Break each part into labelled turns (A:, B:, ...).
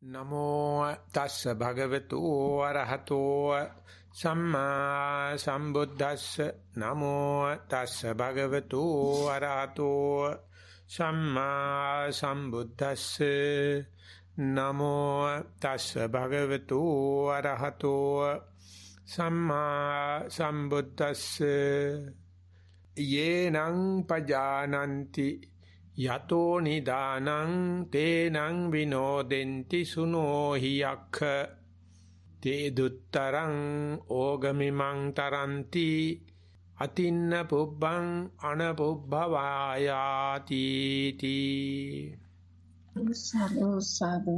A: නමෝ තස්ස භගවතු අරහතෝ සම්මා සම්බුද්දස්ස නමෝ තස්ස භගවතු අරහතෝ සම්මා සම්බුද්දස්ස නමෝ තස්ස භගවතු අරහතෝ සම්මා සම්බුද්දස්ස යේනං පජානන්ති යතෝ නිදානං තේනං විනෝදෙන්ති සුනෝහි යක්ඛ තේ දුත්තරං ඕගමිමං තරන්ති අතින්න පුබ්බං අනපුබ්බවායාති තී සාදු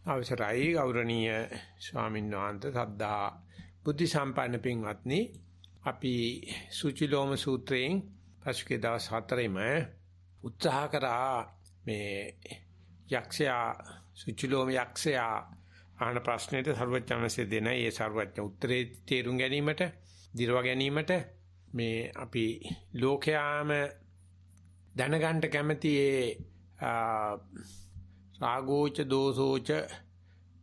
A: අවසරයි ගෞරවනීය ස්වාමීන් වහන්සේ සද්ධා බුද්ධ සම්පන්න පින්වත්නි අපි සුචිලෝම සූත්‍රයෙන් පසුගිය දවස් 4ෙම උත්සාහ කරා මේ යක්ෂයා සුචිලෝම යක්ෂයා අහන ප්‍රශ්නෙට සර්වඥාන්සේ දෙන ඒ සර්වඥ උත්තරේ තේරුම් ගැනීමට දිරව ගැනීමට මේ අපි ලෝකයාම දැනගන්න කැමති ඒ රාගෝච දෝසෝච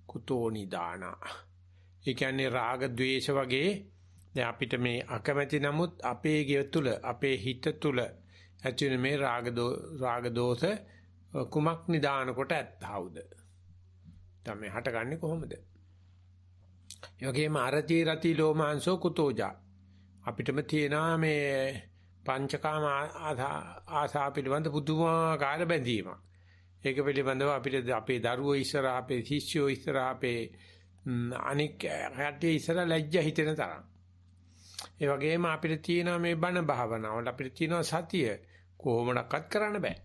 A: කුතෝ නිදාන ඒ කියන්නේ රාග ద్వේෂ වගේ දැන් අපිට මේ අකමැති නමුත් අපේ ගෙය තුල අපේ හිත තුල ඇතුළේ මේ රාග දෝෂ කුමක් නිදාන කොට ඇත්තහවුද? තමයි හටගන්නේ කොහොමද? ඒ වගේම අරති රති ලෝමාංශෝ කුතෝජා අපිටම තියෙනවා මේ පංචකාම ආසා පිළිබඳ පුදුමාකාර බැඳීමක්. ඒක පිළිබඳව අපිට අපේ දරුවෝ ඉස්සරහා අපේ ශිෂ්‍යෝ ඉස්සරහා අපේ අනික් හැටි ඉස්සරහා ලැජ්ජා හිතෙන තරම්. ඒ වගේම අපිට තියෙනවා මේ බණ භාවනාවල අපිට තියෙනවා සතිය කොහොමඩක්වත් කරන්න බෑ.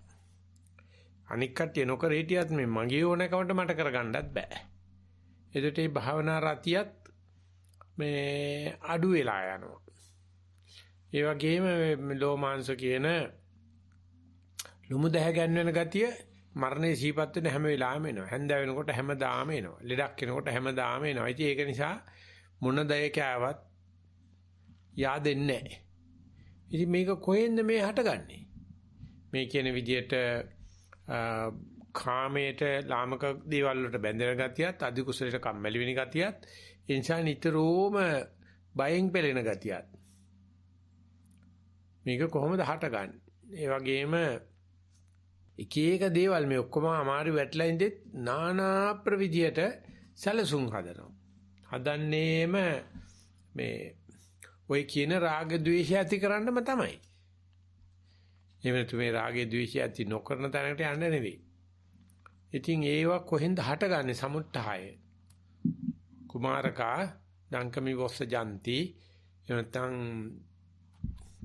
A: අනික් කට්ටිය නොකර හිටියත් මේ මගේ ඕනකමට මට කරගන්නත් බෑ. එතකොට මේ භාවනා රතියත් මේ අඩු වෙලා යනවා. ඒ වගේම ලෝමාංශ කියන ලුමු දැහ ගැන්වෙන ගතිය මරණේ සීපත් වෙන හැම වෙලාවෙම එනවා. හැන්ද වෙනකොට හැමදාම එනවා. ලෙඩක් වෙනකොට හැමදාම එනවා. ඉතින් ඒක නිසා මොන දයක ආවත් yaadෙන්නේ නැහැ. ඉතින් මේක කොහෙන්ද මේ හටගන්නේ? මේ කියන විදිහට කාමයට ලාමක දේවල් වලට බැඳෙන ගතියත් අධි කුසලයට කම්මැලි වෙන ගතියත් ඒ නිසා නිතරම බයෙන් පෙළෙන ගතියත් මේක කොහොමද හටගන්නේ? ඒ වගේම එක එක දේවල් මේ ඔක්කොම අමාරු වැටලා ඉඳෙත් নানা ප්‍රවිධියට සැලසුම් හදනවා. හදන්නේම මේ ඔය කියන රාග ద్వේෂය ඇති කරන්නම තමයි. එහෙම නැතු මේ රාගය ద్వේෂය ඇති නොකරන තැනකට යන්න නෙවෙයි. ඉතින් ඒවා කොහෙන්ද හටගන්නේ? සමුත්ථාය. කුමාරකා දංකමි වොස්ස ජන්ති එනතන්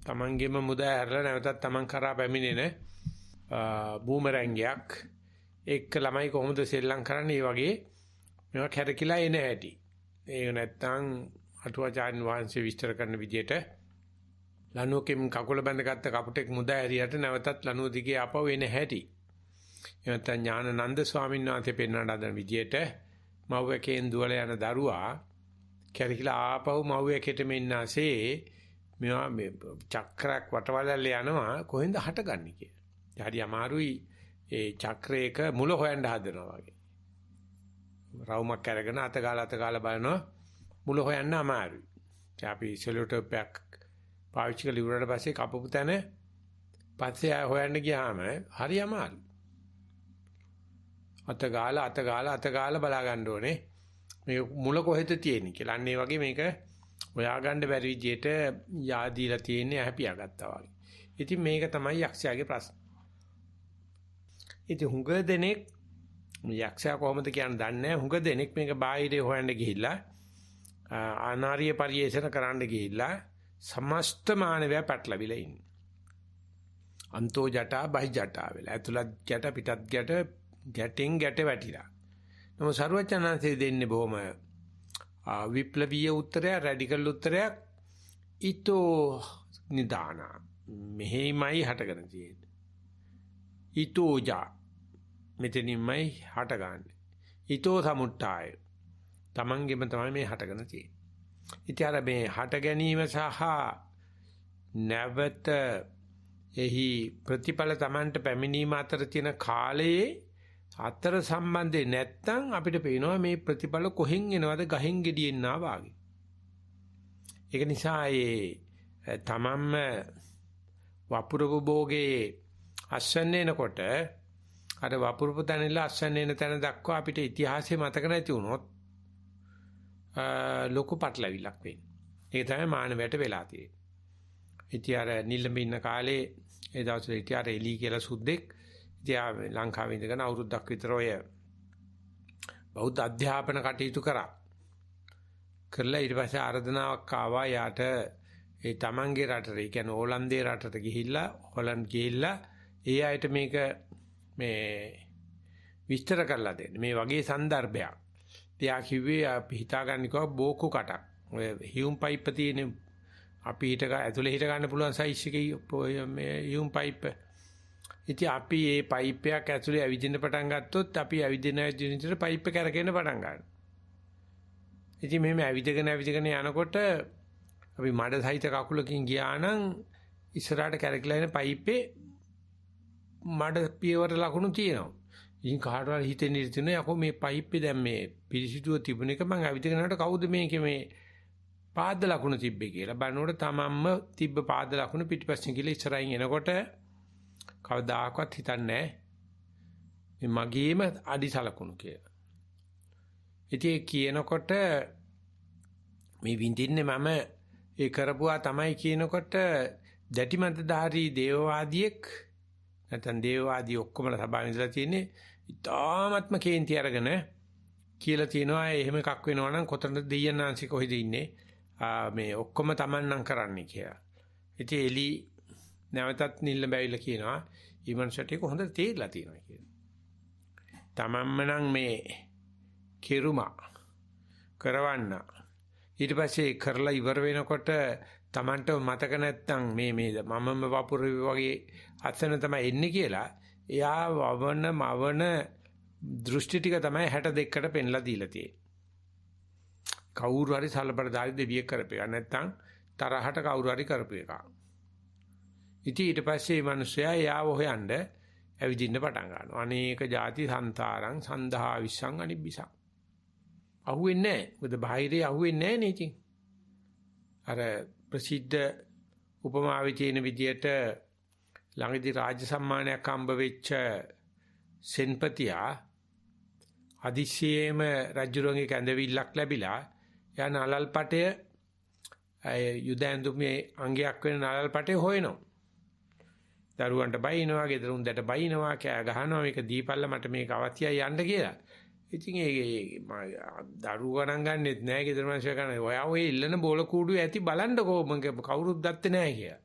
A: තමන්ගේම මුදා ඇරලා නැවතත් තමන් කරා පැමිණෙන බූමරැංගයක් එක්ක ළමයි කොහොමද සෙල්ලම් කරන්නේ? ඒ වගේ මේවා කැරකිලා එන හැටි. ඒක නැත්තම් අටුවාචාර්ය වහන්සේ විස්තර කරන විදිහට ලනුවකින් කකුල බැඳගත්ත කපුටෙක් මුදා ඇරියට නැවතත් ලනුව දිගේ ආපහු එන හැටි. එනත ඥානানন্দ ස්වාමීන් වහන්සේ පෙන්වන හදන විදිහට මව්වැකෙන් දුවල යන දරුවා කැරකිලා ආපහු මව්වැකෙට මෙන්නාසේ මේවා මේ චක්‍රයක් වටවලල්ල යනවා කොහෙන්ද හටගන්නේ කියලා. හරි අමාරුයි ඒ චක්‍රයක මුල හොයන්න හදනවා වගේ. රවුමක් අරගෙන අත ගාලා බලනවා මුල හොයන්න අමාරුයි. අපි සෙලෝටේප්යක් පාවිච්චි කරලා ඉවරට පස්සේ කපපු තැන පස්සේ ආය හොයන්න ගියාම හරි අමාරුයි. අත ගාලා බලා ගන්න ඕනේ මේ මුල කොහෙද තියෙන්නේ කියලා. අන්න ඒ වගේ මේක හොයාගන්න බැරි විදියට yaadීලා තියෙන්නේ ඇහැපියා ගත්තා වගේ. ඉතින් මේක තමයි යක්ෂයාගේ ප්‍රශ්න. ඉතින් හුඟ දෙනෙක් යක්ෂයා කොහොමද කියන්නේ දන්නේ නැහැ. හුඟ දෙනෙක් මේක බාහිරේ හොයන්න ගිහිල්ලා අනාර්ය පරිේෂණ කරන්න ගිහිල්ලා සමස්ත මානවය පැටලවිලා ඉන්නේ. අන්තෝ ජටා බහි ජටා වෙලා. ඇතුළත් ගැට පිටත් ගැට ගැටෙන් ගැට වැටිලා. නමුත් සරුවචනාංශයේ දෙන්නේ බොහොම විප්ලවීය උත්තරයක්, රැඩිකල් උත්තරයක්. ඊතෝ නිදාන. මෙහෙමයි හටගෙන තියෙන්නේ. ඊතෝජා මෙතනින්මයි හටගන්නේ. ඊතෝ සමුට්ඨාය. තමන්ගෙම තමයි මේ හටගෙන තියෙන්නේ. ඉතින් අර මේ හට ගැනීම සහ නැවත එහි ප්‍රතිඵල Tamanට පැමිණීම අතර තියෙන කාලයේ අතර සම්බන්ධේ නැත්තම් අපිට පේනවා මේ ප්‍රතිඵල කොහෙන් එනවද ගහෙන් ගෙඩියෙන්නා වාගේ. ඒක නිසා ඒ තමන්ම වපුරපු භෝගේ අස්වැන්න එනකොට අර වපුරපු තැනilla අස්වැන්න එන තැන දක්වා අපිට ඉතිහාසය මතක නැති වුණොත් ලොකු පටලවිල්ලක් වෙන්නේ. ඒක තමයි මානවයට වෙලා තියෙන්නේ. ඉතින් අර නිල්ලඹ ඉන්න කාලේ ඒ දවස්වල ඉතින් අර එලි කියලා සුද්දෙක් ඉතින් ලංකාවේ ඉඳගෙන අවුරුද්දක් විතර ඔය බෞද්ධ අධ්‍යාපන කටයුතු කරලා ඊට පස්සේ ආරාධනාවක් ආවා යාට ඒ තමන්ගේ රටට, ඒ කියන්නේ ඕලන්දේ රටට ගිහිල්ලා හොලන්ඩ් ගිහිල්ලා ඒ අයට මේක මේ විස්තර කරලා දෙන්න. මේ වගේ සන්දර්භයක්. තියා කිව්වේ අපි හිතාගන්නකෝ බෝකු කටක්. ඔය හියුම් පයිප් තියෙන අපි ඇතුලේ හිට ගන්න පුළුවන් සයිස් එකේ මේ හියුම් පයිප්. ඉතින් අපි මේ පයිප් එකක් ඇතුලේ ඇවිදින්න පටන් ගත්තොත් අපි ඇවිදින විදිහට පයිප් එක කරගෙන පටන් ගන්නවා. ඉතින් මෙහෙම ඇවිදගෙන යනකොට අපි මඩ සහිත කකුලකින් ගියා නම් ඉස්සරහට කැරකිලා එන පයිප්පේ මඩ පියවර ලකුණු තියෙනවා. ඉතින් කාටවත් හිතෙන්නේ නැතිනේ යකෝ මේ පයිප්පේ දැන් මේ පිරිසිදුව තිබුණ එක මං ඇවිදගෙන යනකොට කවුද මේකේ මේ පාද ලකුණු තිබ්බේ කියලා බලනකොට තමන්ම තිබ්බ පාද ලකුණු පිටිපස්සෙන් ගිහලා ඉස්සරහින් එනකොට කවදාකවත් හිතන්නේ මේ මගේම අඩි සලකුණු කියලා. ඉතින් කියනකොට මේ විඳින්නේ මම ඒ කරපුවා තමයි කියනකොට දැටිමතධාරී දේවවාදියෙක් නැත්නම් දේවවාදී ඔක්කොමලා සභාවේ ඉඳලා තියෙන්නේ ඉතාමත්ම කේන්ති අරගෙන කියලා තියෙනවා එහෙම එකක් වෙනවා නම් කොතනද දෙයයන්ාංශි කොහෙද ඉන්නේ මේ ඔක්කොම Tamanනම් කරන්නේ කියලා. ඉතින් එලි නැවතත් නිල්ල බැවිලා කියනවා ඊමණසට ඒක හොඳට තේරිලා තියෙනවා කියලා. Tamanම නම් මේ කිරුමා කරවන්න ඊට පස්සේ කරලා ඉවර වෙනකොට Tamanට මතක නැත්තම් මේ මමම වපුරේ වගේ අත්සන තමයි එන්නේ කියලා එයා මවන දෘෂ්ටි ටික තමයි 62කට පෙන්ලා දීලා තියෙන්නේ. කවුරු හරි සලබරදාරි දෙවියෙක් කරපේක නැත්තම් තරහට කවුරු හරි කරපු එක. ඉතින් ඊට පස්සේ මේ මිනිස්සයා එයාව හොයන්න ඇවිදින්න පටන් ගන්නවා. අනේක ಜಾති සංතාරං සන්දහා විසං අනිබ්බිසං. අහුවෙන්නේ නැහැ. මොකද බාහිරේ අහුවෙන්නේ නැහැ නේ ඉතින්. අර ප්‍රසිද්ධ උපමාවේ තියෙන විදියට ළඟදී රාජ්‍ය සම්මානයක් හම්බ වෙච්ච සෙන්පතියා අදිසියේම රජුරන්ගේ කැඳවිල්ලක් ලැබිලා යන අලල්පටය යුදැඳුමේ අංගයක් වෙන අලල්පටය හොයනවා. දරුවන්ට බයිනවා, ගෙදර උන්දට බයිනවා, කෑ ගහනවා මේක දීපල්ල මට මේක අවශ්‍යයි යන්න කියලා. ඉතින් ඒ දරුවා ගණන් ගන්නෙත් නෑ ගෙදර මිනිස්සු කරන්නේ. ඔයා ඔය ඉල්ලන බෝල කූඩුවේ ඇති බලන්නකෝ මම කවුරුත් දත්තේ නෑ කියලා.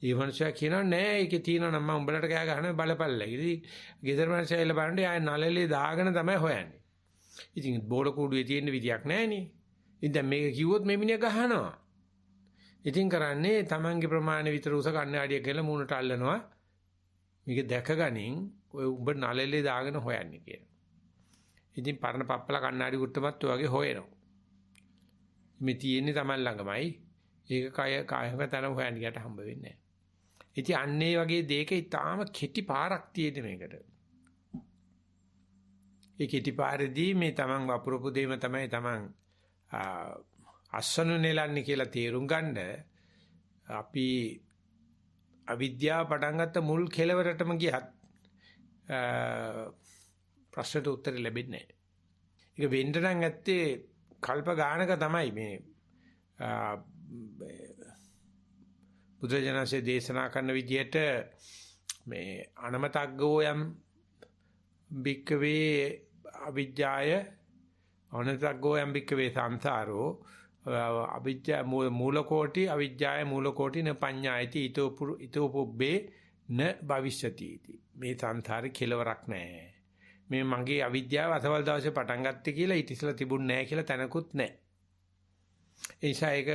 A: ඒ මිනිස්සයා කියනවා නෑ ඒකේ තියෙනවා නම් මම උඹලට කෑ ගහනවා බලපල්ලා. ඉතින් ගෙදර මිනිස්සයා එල්ල බලන්නේ ආය නළලේ දාගෙන තමයි හොයන්නේ. ඉතින් බෝල කූඩුවේ තියෙන විදියක් නෑනේ. ඉතින් දැන් මේක කිව්වොත් මේ මිනිහා ගහනවා. ඉතින් කරන්නේ Tamange ප්‍රමාණය විතර උස කණ්ණාඩියක් ගහලා මූණට අල්ලනවා. මේක දැකගනින් ඔය උඹ නළලේ දාගෙන හොයන්නේ කියලා. ඉතින් පරණ පප්පලා කණ්ණාඩි කුට්ටමත් ඔයගේ හොයනවා. මේ තියෙන්නේ Taman ළඟමයි. ඒක කායක තන හොයන්න ගියට හම්බ වෙන්නේ නැහැ. ඉතින් අන්නේ වගේ දෙයක ඊටාම කෙටි පාරක් තියෙන මේකට. ඒ කෙටි පාරේදී මේ Taman වපුරපු දෙයම තමයි Taman අස්සනු නෙලන්නේ කියලා තේරුම් ගන්න අපි අවිද්‍යාව පටන් ගත්ත මුල් කෙලවරටම ගියත් ප්‍රශ්නට උත්තර ලැබෙන්නේ නැහැ. ඒක වෙන්න නම් ඇත්තේ කල්ප ගානක තමයි මේ බුදුරජාණන්සේ දේශනා කරන විදිහට මේ අනමතග්ගෝ යම් බික්කවේ අවිජ්ජාය අනතග්ගෝ යම් බික්කවේ සංසාරෝ අවිජ්ජා මූල කෝටි අවිජ්ජාය මූල කෝටි න පඤ්ඤායති ඊතෝ පුබ්බේ න භවිෂ්‍යති. මේ සංසාරේ කෙලවරක් නැහැ. මේ මගේ අවිද්‍යාව අසවල් දවසේ පටන් ගත්තේ කියලා ඊට ඉස්සෙල්ලා තිබුණ නැහැ කියලා තැනකුත් නැහැ. ඒ නිසා ඒක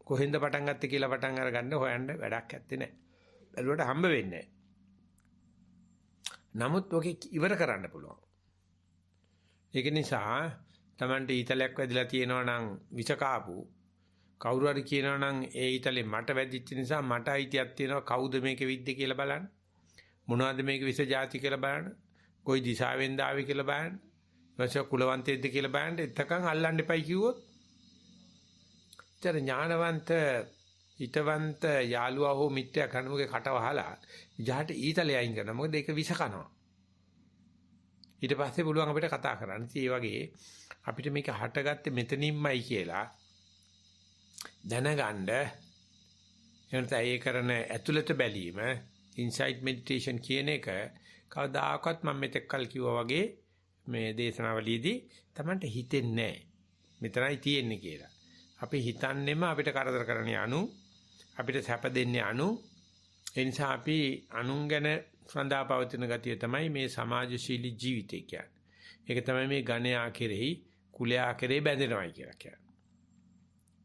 A: කොහෙන්ද පටන් ගත්තේ කියලා පටන් අරගන්න හොයන්න වැඩක් නැත්තේ නෑ. බැලුවට හම්බ වෙන්නේ නෑ. නමුත් ඔක ඉවර කරන්න පුළුවන්. ඒක නිසා Tamante ඊතලයක් වැදිලා තියෙනවා නම් විස කාපු කවුරු හරි කියනවා නම් ඒ ඊතලේ මට වැදිච්ච නිසා මට අයිතියක් තියෙනවා කවුද මේකේ විද්ද කියලා බලන්න. මොනවද මේකේ විස જાති කියලා බලන්න. කොයි දිශාවෙන්ද ආවේ කියලා බලන්න. ඊපස්සේ කුලවන්තයෙක්ද කියලා බලන්න. එතකන් අල්ලන්න එපයි කිව්වොත්. ඊතර ඥානවන්ත හිතවන්ත යාළුවා හෝ මිත්‍යා කණුගේ කට වහලා විජහට ඊතලෙ අයින් කරනවා. මොකද ඒක විෂ කනවා. ඊට පස්සේ පුළුවන් අපිට කතා කරන්න. ඉතින් ඒ වගේ අපිට මේක හටගත්තේ මෙතනින්මයි කියලා දැනගන්න එනත ඒ කරන ඇතුළත බැලීම ඉන්සයිට් මෙඩිටේෂන් කියන එක කවදාකවත් මම මෙතෙක් කල් කිව්වා වගේ මේ දේශනාවලීදී Tamanට හිතෙන්නේ නැහැ. මෙතනයි තියෙන්නේ කියලා. අපි හිතන්නේම අපිට කරදර කරන්නේ අනු අපිට සැප දෙන්නේ අනු ඒ නිසා අපි අනුන් ගැන සඳහා පවතින ගතිය තමයි මේ සමාජශීලී ජීවිතය කියන්නේ. ඒක තමයි මේ ගණයා කෙරෙහි කුලයා කෙරෙහි බැඳෙනවයි කියලා කියන්නේ.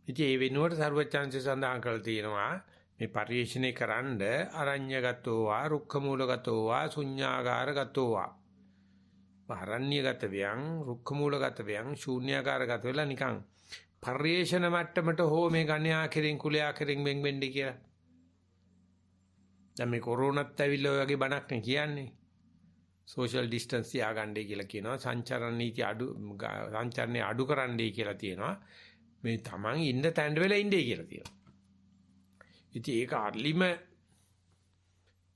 A: ඉතින් ඒ වෙනුවට සර්වචන්සේ සඳහන් කරලා තියෙනවා මේ පරිශ්‍රණය කරන්ඩ අරඤ්‍යගතෝ වා රුක්ඛමූලගතෝ වා ශුඤ්ඤාගාරගතෝ වා අරඤ්‍යගත වයන් රුක්ඛමූලගත වයන් ශූන්‍යාකාරගත වෙලා නිකන් පරිේශන මට්ටමට හෝ මේ ගණ්‍යා කෙරෙන් කුලයා කෙරෙන් වෙන් වෙන්නේ කියලා. දැන් මේ කොරෝනාත් ඇවිල්ලා ඔය වගේ බණක් නේ කියන්නේ. සෝෂල් ඩිස්ටන්ස් තියාගන්නයි කියලා කියනවා. සංචරණේ අඩු කරන්නයි කියලා තියෙනවා. මේ Taman ඉන්න තැන්න වෙලා ඉන්නේ කියලා තියෙනවා. ඉතින් ඒක අර්ලිම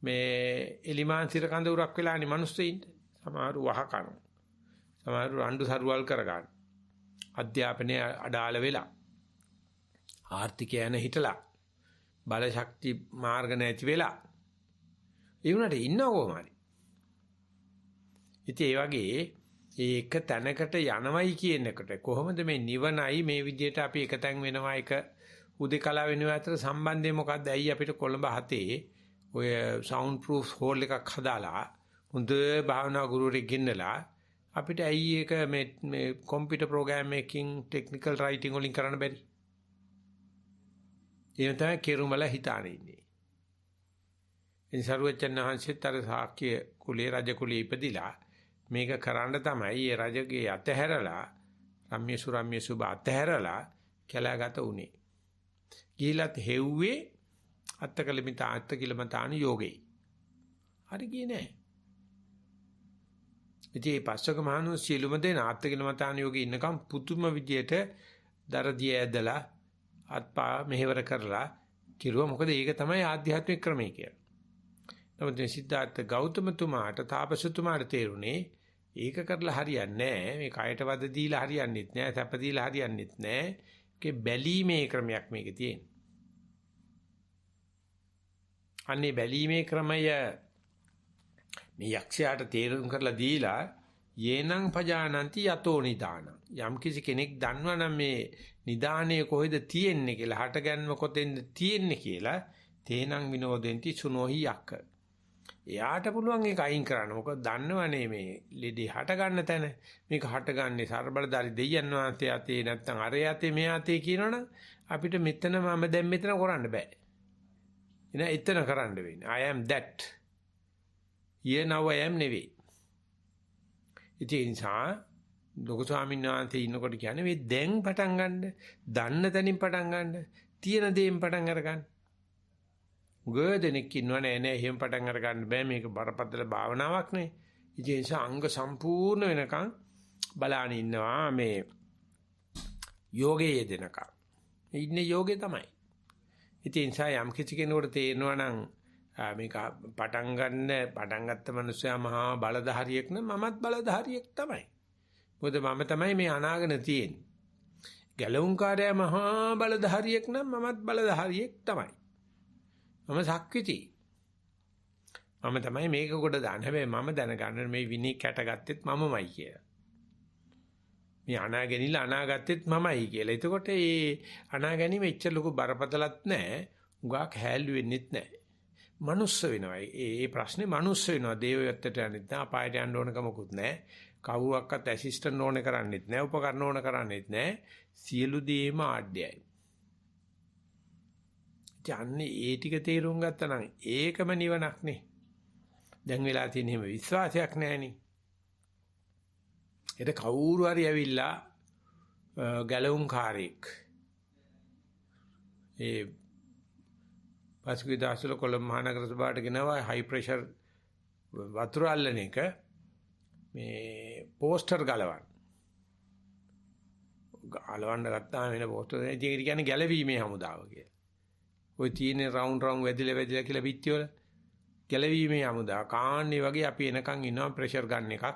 A: මේ එලිමාන්සිර කඳවුරක් වෙලානේ මිනිස්සුයින්ට. සමහරු වහ කනවා. සමහරු රණ්ඩු සරුවල් කර ගන්න. අධ්‍යාපනයේ අඩාල වෙලා ආර්ථිකය යන හිටලා බල ශක්ති මාර්ග නැති වෙලා ඒ උනට ඉන්නව කොහමද? ඉතින් ඒ වගේ ඒක තැනකට යනවයි කියන එකට කොහොමද මේ නිවනයි මේ විදිහට අපි එකතෙන් වෙනවා එක උදේකලා වෙනවා අතර සම්බන්ධය මොකක්ද? ඇයි අපිට කොළඹ හතේ ඔය සවුන්ඩ් ප්‍රූෆ් හෝල් එකක් හදාලා හොඳ භාවනා ගුරුවරයෙක් ගෙන්නලා අපිට ඇයි ඒක මේ කම්පියුටර් ප්‍රෝග්‍රෑම් මේකින් ටෙක්නිකල් රයිටින් වලින් කරන්න බැරි? එහෙම තමයි කෙරුමල හිතානේ ඉන්නේ. ඉතින් සරුවචනහන්සේත් අර ශාක්‍ය කුලේ රජ කුලේ ඉපදිලා මේක කරන්න තමයි ඒ රජගේ අතහැරලා රම්‍ය සුරම්‍ය සුභ අතහැරලා කැලෑගත උනේ. ගිහිලත් හෙව්වේ අත්තකිලමතාන යෝගේ. හරි ගියේ නෑ. ඉතින් මේ පස්වක මහණු සියලුම දෙනා අත්තකිලමතාන යෝගේ ඉන්නකම් පුදුම විදියට දරදිය ඇදලා අත්පා මෙහෙවර කරලා කිරුවා. මොකද ඒක තමයි ආධ්‍යාත්මික ක්‍රමය කියලා. නමුත් සිද්ධාර්ථ ගෞතමතුමාට තාපසතුමාට තේරුනේ ඒක කරලා හරියන්නේ නැහැ. මේ කයට වද දීලා හරියන්නේත් නැහැ. සැප දීලා හරියන්නේත් නැහැ. ඒකේ බැලීමේ ක්‍රමයක් මේකේ තියෙනවා. අන්නේ බැලීමේ ක්‍රමය මේ යක්ෂයාට තේරුම් කරලා දීලා යේනං පජානಂತಿ යතෝ නිදාන. යම් කිසි කෙනෙක් දන්නවනම් මේ නිදානේ කොහෙද තියෙන්නේ කියලා හටගන්ම කොතෙන්ද තියෙන්නේ කියලා තේනං විනෝදෙන්ති සුනෝහි යක්ක. එයාට පුළුවන් ඒක අයින් කරන්න. මොකද දන්නවනේ මේ ලෙඩේ හට ගන්න තැන. මේක හටගන්නේ ਸਰබලදාරි දෙයයන් වහන්සේ අතේ නැත්නම් අර යතේ මේ අතේ කියනවනම් අපිට මෙතන මම දැන් මෙතන කරන්න බෑ. එන එතන කරන්න වෙන්නේ. I am that. here now I am නෙවෙයි. ඉතින් ලොකු ස්වාමීන් වහන්සේ ඉන්නකොට කියන්නේ මේ දැන් පටන් ගන්න, දන්න තැනින් පටන් ගන්න, තියෙන දේෙන් පටන් අරගන්න. ගොඩනෙක් ඉන්නව නෑ එහෙම පටන් අර ගන්න බෑ මේක බරපතල භාවනාවක් නේ. ඉතින් ඒ නිසා අංග සම්පූර්ණ වෙනකන් බලාගෙන ඉන්නවා මේ යෝගයේ යෙදෙනකන්. ඉන්නේ යෝගේ තමයි. ඉතින් ඒ නිසා යම් කිසි කෙනෙකුට තේරෙනවා නම් මේක පටන් ගත්ත මනුස්සයා මහා බලධාරියෙක් නම් මමත් බලධාරියෙක් තමයි. මොකද මම තමයි මේ අනාගෙන තියෙන්නේ. ගැලවුම්කාරයා මහා බලධාරියෙක් නම් මමත් බලධාරියෙක් තමයි. මම සක්විති. මම තමයි මේක කොට දාන්න. හැබැයි මම දැනගන්න මේ විනී කැටගත්තෙත් මමමයි කියලා. මේ අනාගැනිලා අනාගත්තෙත් මමයි කියලා. එතකොට මේ අනාගැනීම එච්චර ලොකු බරපතලත් නැහැ. උගාක් හැල්ලු වෙන්නෙත් නැහැ. මනුස්ස වෙනවා. ඒ ප්‍රශ්නේ මනුස්ස වෙනවා. දේවයත්තට යන්නෙත් නැහැ. අපායට යන්න ඕන කමකුත් නැහැ. කවුරක්වත් ඇසිස්ටන්ට් ඕනේ කරන්නෙත් නැහැ. උපකරණ ඕන කරන්නෙත් නැහැ. සියලු දේම ආඩ්‍යයි. යන්නේ ඒ ටික තේරුම් ගත්තා නම් ඒකම නිවනක් නේ. දැන් වෙලා තියෙන හැම විශ්වාසයක් නැහෙනේ. ඒක කවුරු හරි ඇවිල්ලා ගැලවුම්කාරයෙක් ඒ පසුගිය දවස්වල කොළඹ මහනගර සභාවට ගෙනවා හයි ප්‍රෙෂර් වතුර අල්ලන එක මේ පෝස්ටර් ගලවන්න. ගලවන්න ගත්තාම වෙන පෝස්ටර් ඒක කියන්නේ ගැලවීමේ හමුදාව කියලා. ওই තියෙන රවුන්ඩ් වැදිලා කියලා පිටිවල ගැලවීමේ හමුදාව. කාන්නේ වගේ අපි එනකන් ඉන්නවා ප්‍රෙෂර් ගන්න එකක්.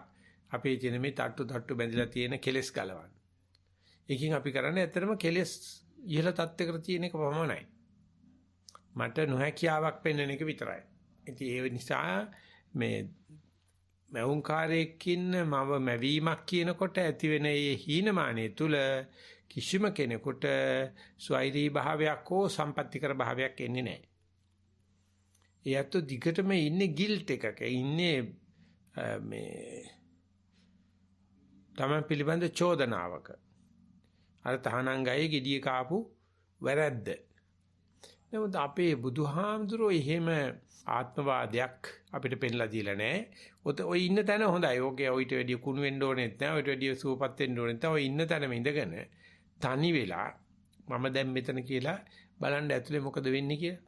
A: අපේ තියෙන මේ තට්ටු බැඳලා තියෙන කෙලස් ගලවන්න. ඒකෙන් අපි කරන්නේ ඇත්තටම කෙලස් ඉහළ තත්ත්වයකට තියෙන එක පමණයි. මට නොහැකියාවක් පෙන්වන එක විතරයි. ඉතින් ඒ නිසා මේ මෞංකාරයකින් මව මැවීමක් කියනකොට ඇතිවෙන මේ හීනමානයේ තුල කිසිම කෙනෙකුට ස්වෛරී භාවයක් හෝ සම්පත්‍තිකර භාවයක් එන්නේ නැහැ. එයත් දිගටම ඉන්නේ ගිල්ට් එකක ඉන්නේ මේ තමයි පිළිබඳ චෝදනාවක. අර තහනංගයේ gediye කාපු වැරද්ද. නමුත් අපේ බුදුහාමුදුරෝ එහෙම ආත්මවාදයක් අපිට පෙන්ලා දීලා නැහැ. ඔය ඉන්න තැන හොඳයි. ඕකේ ඔයිට වැඩිය කුණු වෙන්න ඕනෙත් නැහැ. ඔයිට වැඩිය සුවපත් වෙන්න ඕනෙත් නැහැ. ඔය ඉන්න තැනම ඉඳගෙන තනි වෙලා මම දැන් මෙතන කියලා බලන්න ඇතුලේ මොකද වෙන්නේ කියලා.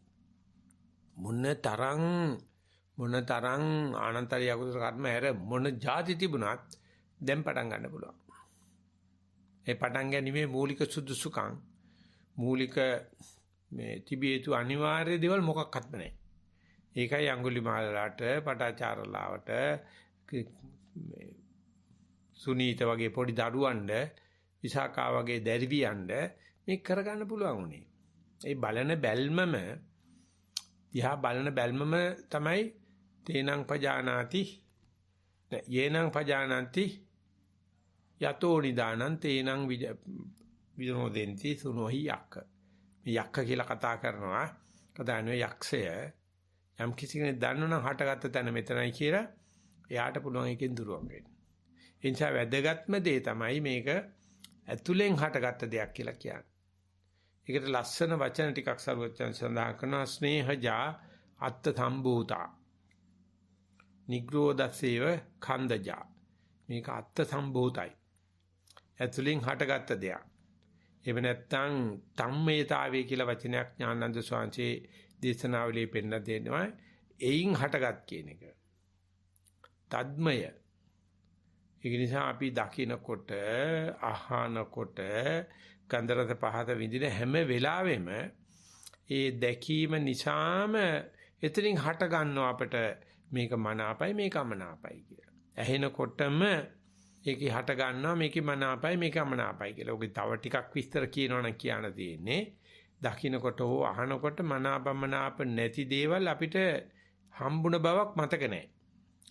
A: මොන තරම් ආනන්තරිය අකුසල කර්ම හැර මොන જાති තිබුණත් දැන් පටන් ගන්න පුළුවන්. ඒ පටන් ගැනීමේ මූලික සුදුසුකම් මූලික මේ තිබිය යුතු අනිවාර්ය දේවල් මොකක්වත් නැහැ. ඒකයි අඟුලිමාලලාට පටාචාරලාවට සුනීත වගේ පොඩි දරුවන්ට විසාකා වගේ දැරිවියන්ට මේක කරගන්න පුළුවන් උනේ. ඒ බලන බැල්මම දිහා බලන බැල්මම තමයි තේනං පජානාති යේනං පජානಂತಿ යතෝ නිදානං තේනං විනෝදෙන්ති සුනෝහි යක්ක. මේ යක්ක කියලා කතා කරනවා. කතාන්නේ යක්ෂය යම් කිසි කෙනෙක් දන්නවනම් හටගත්ත තැන මෙතනයි කියලා එයාට පුළුවන් එකෙන් දුරවන් වෙන්න. ඒ නිසා වැදගත්ම දේ තමයි මේක ඇතුලෙන් හටගත්ත දෙයක් කියලා කියන්නේ. ඒකට ලස්සන වචන ටිකක් සරුවචන සඳහන් කරනවා ස්නේහජා අත්ත සම්භූතා නිග්‍රෝධසේව ඛණ්ඩජා. මේක අත්ත සම්භූතයි. ඇතුලෙන් හටගත්ත දෙයක්. එහෙම නැත්නම් තම්මේතාවේ කියලා වචනයක් ඥානන්ද ස්වාමීන් දේශනාවලියේ පෙන්නලා දෙනවා. එයින් හටගත් කියන එක. තද්මය. ඒක නිසා අපි දකිනකොට අහනකොට ගන්ධරස පහත විඳින හැම වෙලාවෙම ඒ දැකීම නිසාම එතනින් හට ගන්නවා අපිට මේක මනාපයි මේක අමනාපයි කියලා. ඇහෙනකොටම ඒකේ හට ගන්නවා මේකේ මනාපයි මේක අමනාපයි කියලා. ඔගේ තව ටිකක් විස්තර කියනවනම් කියන්න තියෙන්නේ. දකින්නකොට හෝ අහනකොට මනාපමනාප නැති දේවල් අපිට හම්බුන බවක් මතක නැහැ.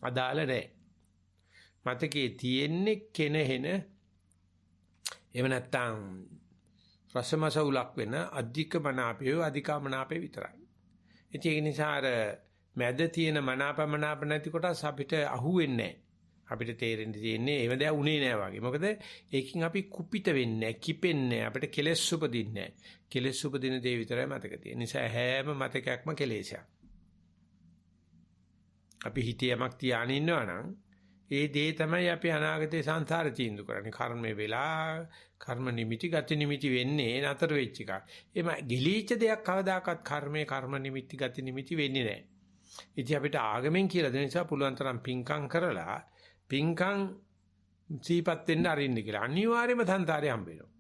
A: අදාළ නැහැ. මතකයේ තියෙන්නේ කෙනෙහෙන එහෙම නැත්නම් රසමසවුලක් වෙන අධික මනාපය අධිකමනාපය විතරයි. ඒක නිසා අර මැද තියෙන මනාපමනාප නැති කොටස් අපිට අහුවෙන්නේ නැහැ. අපිට තේරෙන්න තියෙන්නේ ඒව දැන් උනේ නැහැ වගේ. මොකද ඒකින් අපි කුපිත වෙන්නේ නැහැ, කිපෙන්නේ නැහැ. අපිට කෙලෙස් උපදින්නේ නැහැ. කෙලෙස් උපදින දේ විතරයි මතක තියෙන්නේ. නිසා හැම මතකයක්ම කෙලෙසයක්. අපි හිතේ යමක් තියාගෙන ඉන්නවා නම් ඒ දේ තමයි අපි අනාගතේ සංසාරේ තීන්දුව කරන්නේ. කර්මේ වෙලා කර්ම නිමිති ගති නිමිති වෙන්නේ නතර වෙච්ච එකක්. එම ගිලීච්ච දෙයක් කවදාකවත් කර්ම නිමිති ගති නිමිති වෙන්නේ නැහැ. ඉතින් අපිට ආගමෙන් කියලා දෙන නිසා පුළුවන් තරම් පිංකම් කරලා පිංකම් සීපත් වෙන්න අරින්න කියලා. අනිවාර්යයෙන්ම සංසාරේ හම්බ වෙනවා.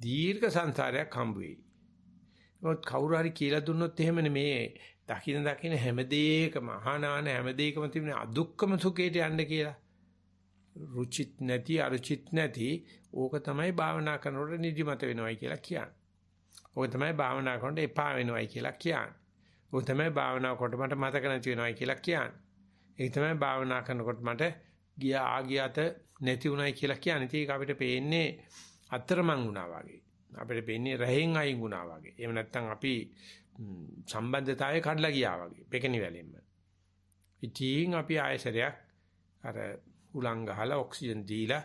A: දීර්ඝ සංසාරයක් හම්බ වෙයි. මොකද කවුරු හරි කියලා දුන්නොත් එහෙමනේ මේ දකින්න හැමදේකම අහනාන හැමදේකම තිබෙන අදුක්කම සුඛයට යන්න කියලා. රුචිත් නැති අරුචිත් නැති ඕක තමයි භාවනා කරනකොට නිදිමත වෙනවයි කියලා කියන්නේ. ඕක තමයි භාවනා කරනකොට එපා වෙනවයි කියලා කියන්නේ. ඕක තමයි භාවනා කරනකොට මට මතක නැති වෙනවයි කියලා කියන්නේ. ඒක තමයි භාවනා කරනකොට මට ආගියත නැති උනායි කියලා කියන්නේ. ඒක අපිට පේන්නේ අතරමං වුණා වගේ. අපිට පේන්නේ රහෙන් අයින් වුණා වගේ. එහෙම නැත්නම් අපි සම්බන්ධතාවය කඩලා ගියා වගේ. පෙකණි වැලෙන්න. ඉතින් අපි ආයසරයක් අර උලං ගහලා ඔක්සිජන් දීලා